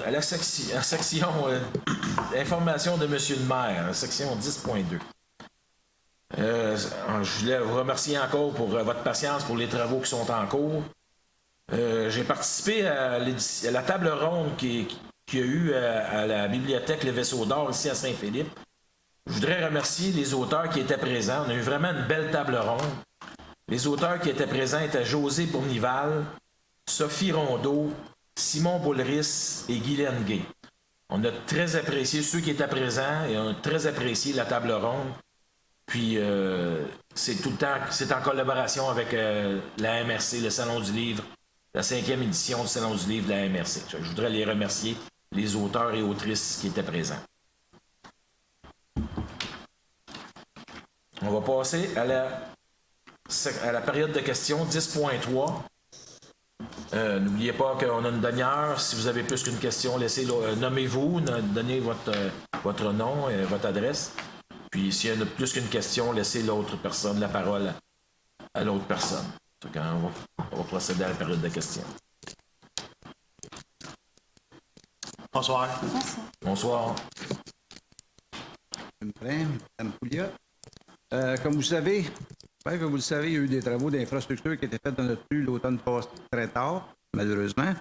À la section information de M. le maire, section 10.2. Je voulais vous remercier encore pour votre patience pour les travaux qui sont en cours. J'ai participé à la table ronde qu'il y a eu à la bibliothèque Le Vaisseau d'Or ici à Saint-Philippe. Je voudrais remercier les auteurs qui étaient présents. On a eu vraiment une belle table ronde. Les auteurs qui étaient présents étaient José Bournival, Sophie Rondeau, Simon Boulris et Guylaine Gay. On a très apprécié ceux qui étaient présents et on a très apprécié la table ronde. Puis c'est tout le temps, c'est en collaboration avec la MRC, le Salon du Livre, la 5e édition du Salon du Livre de la MRC. Je voudrais les remercier, les auteurs et autrices qui étaient présents. On va passer à la période de questions 10.3. N'oubliez pas qu'on a une demi-heure. Si vous avez plus qu'une question, nommez-vous, donnez votre nom et votre adresse. Puis s'il y en a plus qu'une question, laissez la parole à l'autre personne. Donc, on va procéder à la période de questions. Bonsoir. Bonsoir. Mme Pouliot. Comme vous savez, j'espère que vous le savez, il y a eu des travaux d'infrastructure qui étaient faits dans notre rue l'automne passé très tard, malheureusement.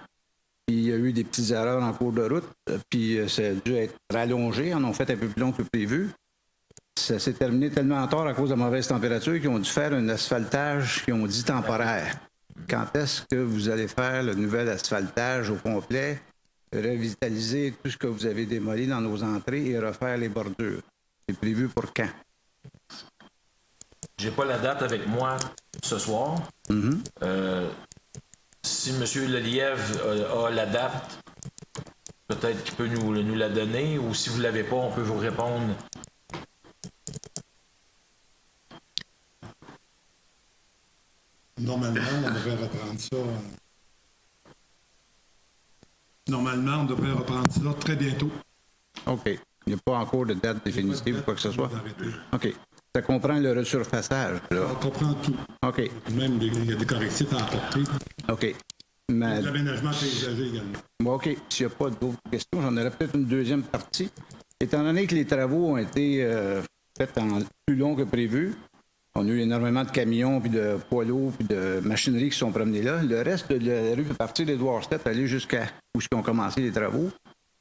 Puis il y a eu des petites erreurs en cours de route, puis ça a dû être rallongé, en ont fait un peu plus long que prévu. Ça s'est terminé tellement tard à cause de mauvaises températures qu'ils ont dû faire un asphaltage qu'ils ont dit temporaire. Quand est-ce que vous allez faire le nouvel asphaltage au complet, revitaliser tout ce que vous avez démoli dans nos entrées et refaire les bordures? C'est prévu pour quand? j'ai pas la date avec moi ce soir. Si M. Lelièvre a la date, peut-être qu'il peut nous la donner, ou si vous l'avez pas, on peut vous répondre. Normalement, on devrait reprendre ça. Normalement, on devrait reprendre ça très bientôt. OK. Il n'y a pas encore de date définitive ou quoi que ce soit? OK. Ça comprend le resurfaçage, là. On comprend tout. OK. Même, il y a des correctifs à apporter. OK. Mais... L'aménagement paysager également. Bon, OK. S'il n'y a pas d'autres questions, j'en aurais peut-être une deuxième partie. Étant donné que les travaux ont été faits en plus long que prévu, on a eu énormément de camions, puis de poids lourds, puis de machinerie qui sont promenés là. Le reste de la rue, à partir d'Édouard VII, aller jusqu'à où ils ont commencé les travaux,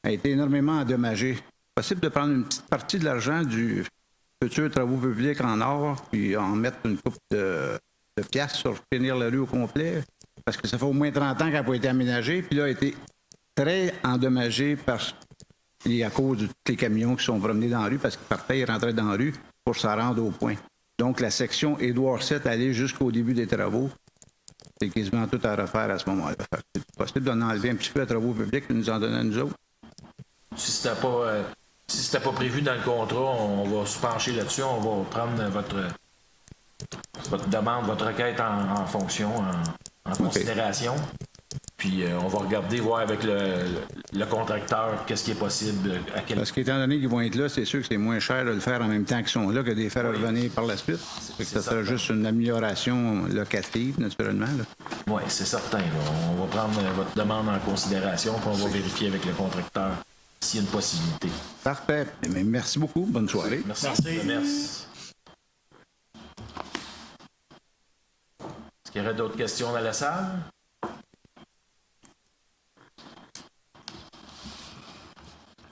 a été énormément endommagé. Possible de prendre une petite partie de l'argent du futur travaux publics en or, puis en mettre une coupe de piastres sur finir la rue au complet, parce que ça fait au moins 30 ans qu'elle n'a pas été aménagée, puis là, elle a été très endommagée à cause de tous les camions qui sont promenés dans la rue, parce qu'ils partaient, ils rentraient dans la rue pour s'en rendre au point. Donc, la section Édouard VII allait jusqu'au début des travaux. C'est quasiment tout à refaire à ce moment-là. C'est possible d'en enlever un petit peu à travaux publics et nous en donner à nous autres. Si c'était pas prévu dans le contrat, on va se pencher là-dessus. On va prendre votre demande, votre requête en fonction, en considération. Puis on va regarder, voir avec le contracteur qu'est-ce qui est possible. Parce qu'étant donné qu'ils vont être là, c'est sûr que c'est moins cher de le faire en même temps qu'ils sont là que de les faire revenir par la suite. Ça sera juste une amélioration locative, naturellement. Oui, c'est certain. Là. On va prendre votre demande en considération, puis on va vérifier avec le contracteur s'il y a une possibilité. Parfait. Mais merci beaucoup. Bonne soirée. Merci. Est-ce qu'il y aurait d'autres questions dans la salle?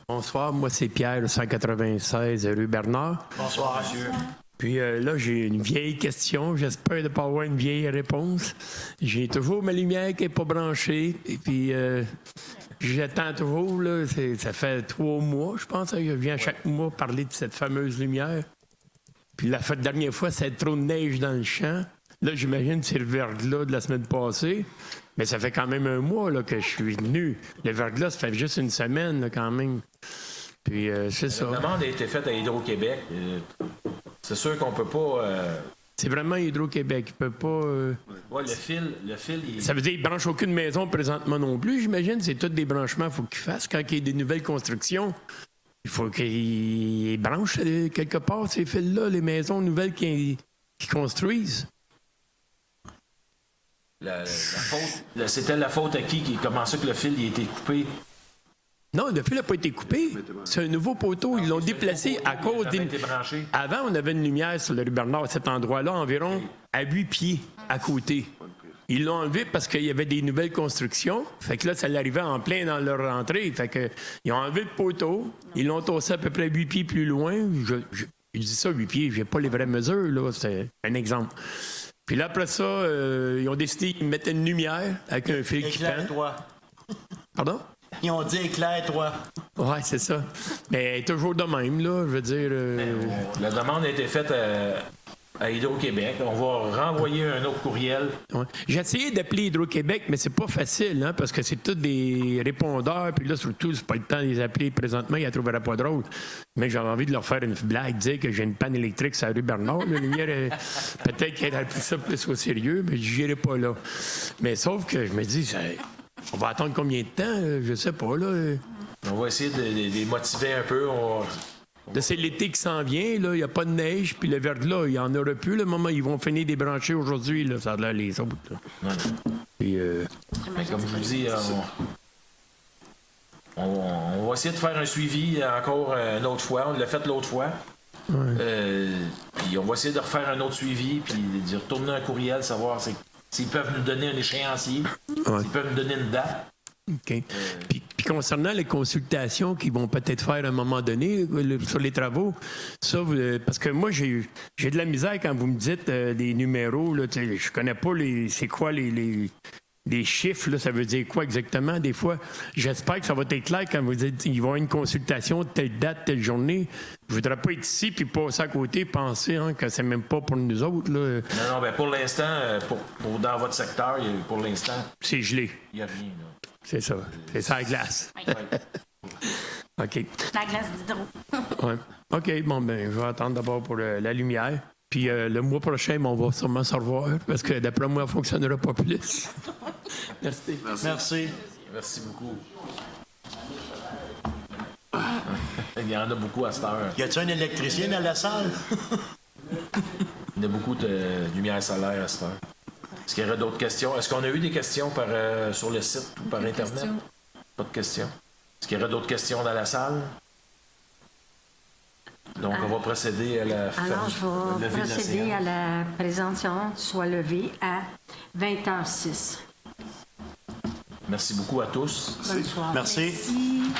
Bonsoir, moi c'est Pierre, 196 rue Bernard. Bonsoir, monsieur. Puis là, j'ai une vieille question. J'espère ne pas avoir une vieille réponse. J'ai toujours ma lumière qui n'est pas branchée. Et puis, j'attends toujours. Là, ça fait 3 mois, je pense. Je viens chaque mois parler de cette fameuse lumière. Puis la dernière fois, c'était trop de neige dans le champ. Là, j'imagine que c'est le verglas de la semaine passée. Mais ça fait quand même 1 mois là, que je suis venu. Le verglas, ça fait juste 1 semaine là, quand même. Puis c'est ça. La demande a été faite à Hydro-Québec. C'est sûr qu'on peut pas... C'est vraiment Hydro-Québec. Il peut pas... Ouais, le fil... Ça veut dire qu'il ne branche aucune maison présentement non plus, j'imagine. C'est tous des branchements qu'il faut qu'il fasse. Quand il y a des nouvelles constructions, il faut qu'il branche quelque part ces fils-là, les maisons nouvelles qu'ils construisent. C'était la faute à qui? Comment ça que le fil il a été coupé? Non, le fil n'a pas été coupé. C'est un nouveau poteau. Ils l'ont déplacé à cause des... Avant, on avait une lumière sur le rue Bernard, à cet endroit-là, environ à 8 pieds à côté. Ils l'ont enlevé parce qu'il y avait des nouvelles constructions. Fait que là, ça l'arrivait en plein dans leur entrée. Fait que ils ont enlevé le poteau. Ils l'ont tossé à peu près 8 pieds plus loin. Je dis ça, 8 pieds. J'ai pas les vraies mesures, là. C'est un exemple. Puis là, après ça, ils ont décidé qu'ils mettaient une lumière avec un fil qui pend. Éclaire-toi. Pardon? Ils ont dit éclaire-toi. Oui, c'est ça. Mais toujours de même, là, je veux dire... La demande a été faite à Hydro-Québec. On va renvoyer un autre courriel. Ouais. J'ai essayé d'appeler Hydro-Québec, mais c'est pas facile, hein, parce que c'est tous des répondeurs, puis là, surtout, c'est pas le temps de les appeler présentement, ils la trouveraient pas drôle. Mais j'avais envie de leur faire une blague, dire que j'ai une panne électrique sur la rue Bernard. La lumière, peut-être qu'elle a pris ça plus au sérieux, mais j'irai pas là. Mais sauf que je me dis, on va attendre combien de temps? Je sais pas, là. On va essayer de les motiver un peu. Là, c'est l'été qui s'en vient, là, il n'y a pas de neige, puis le verglas, il n'y en aura plus. Le moment ils vont finir des branchés aujourd'hui, là, ça a l'air les autres. Là. Puis, comme je vous dis, on va essayer de faire un suivi encore une autre fois. On l'a fait l'autre fois. Ouais. Puis on va essayer de refaire un autre suivi, puis de retourner un courriel, savoir s'ils peuvent nous donner un échéancier, s'ils peuvent nous donner une date. OK. Puis concernant les consultations qu'ils vont peut-être faire à un moment donné sur les travaux, ça, parce que moi, j'ai de la misère quand vous me dites des numéros, là, je connais pas c'est quoi les des chiffres, là, ça veut dire quoi exactement? Des fois, j'espère que ça va être clair quand vous dites qu'il va y avoir une consultation de telle date, telle journée. Je ne voudrais pas être ici puis passer à côté et penser que c'est même pas pour nous autres. Là. Non, ben pour l'instant, pour dans votre secteur, pour l'instant, c'est gelé. Il n'y a rien. Là. C'est ça. C'est ça, la glace. Oui. OK. La glace d'hydro. Ouais. OK, bon, ben, je vais attendre d'abord pour la lumière. Puis le mois prochain, on va sûrement se revoir parce que d'après moi, ça ne fonctionnera pas plus. Merci. Merci. Merci beaucoup. Il y en a beaucoup à cette heure. Y a-t-il un électricien dans la salle? Il y a beaucoup de lumière solaire à cette heure. Est-ce qu'il y aurait d'autres questions? Est-ce qu'on a eu des questions sur le site ou par Internet? Pas de questions. Est-ce qu'il y aurait d'autres questions dans la salle? Donc, on va procéder à la Alors, je vais procéder à la présentation soit levée à 20h06. Merci beaucoup à tous. Bonne soirée. Merci. Merci.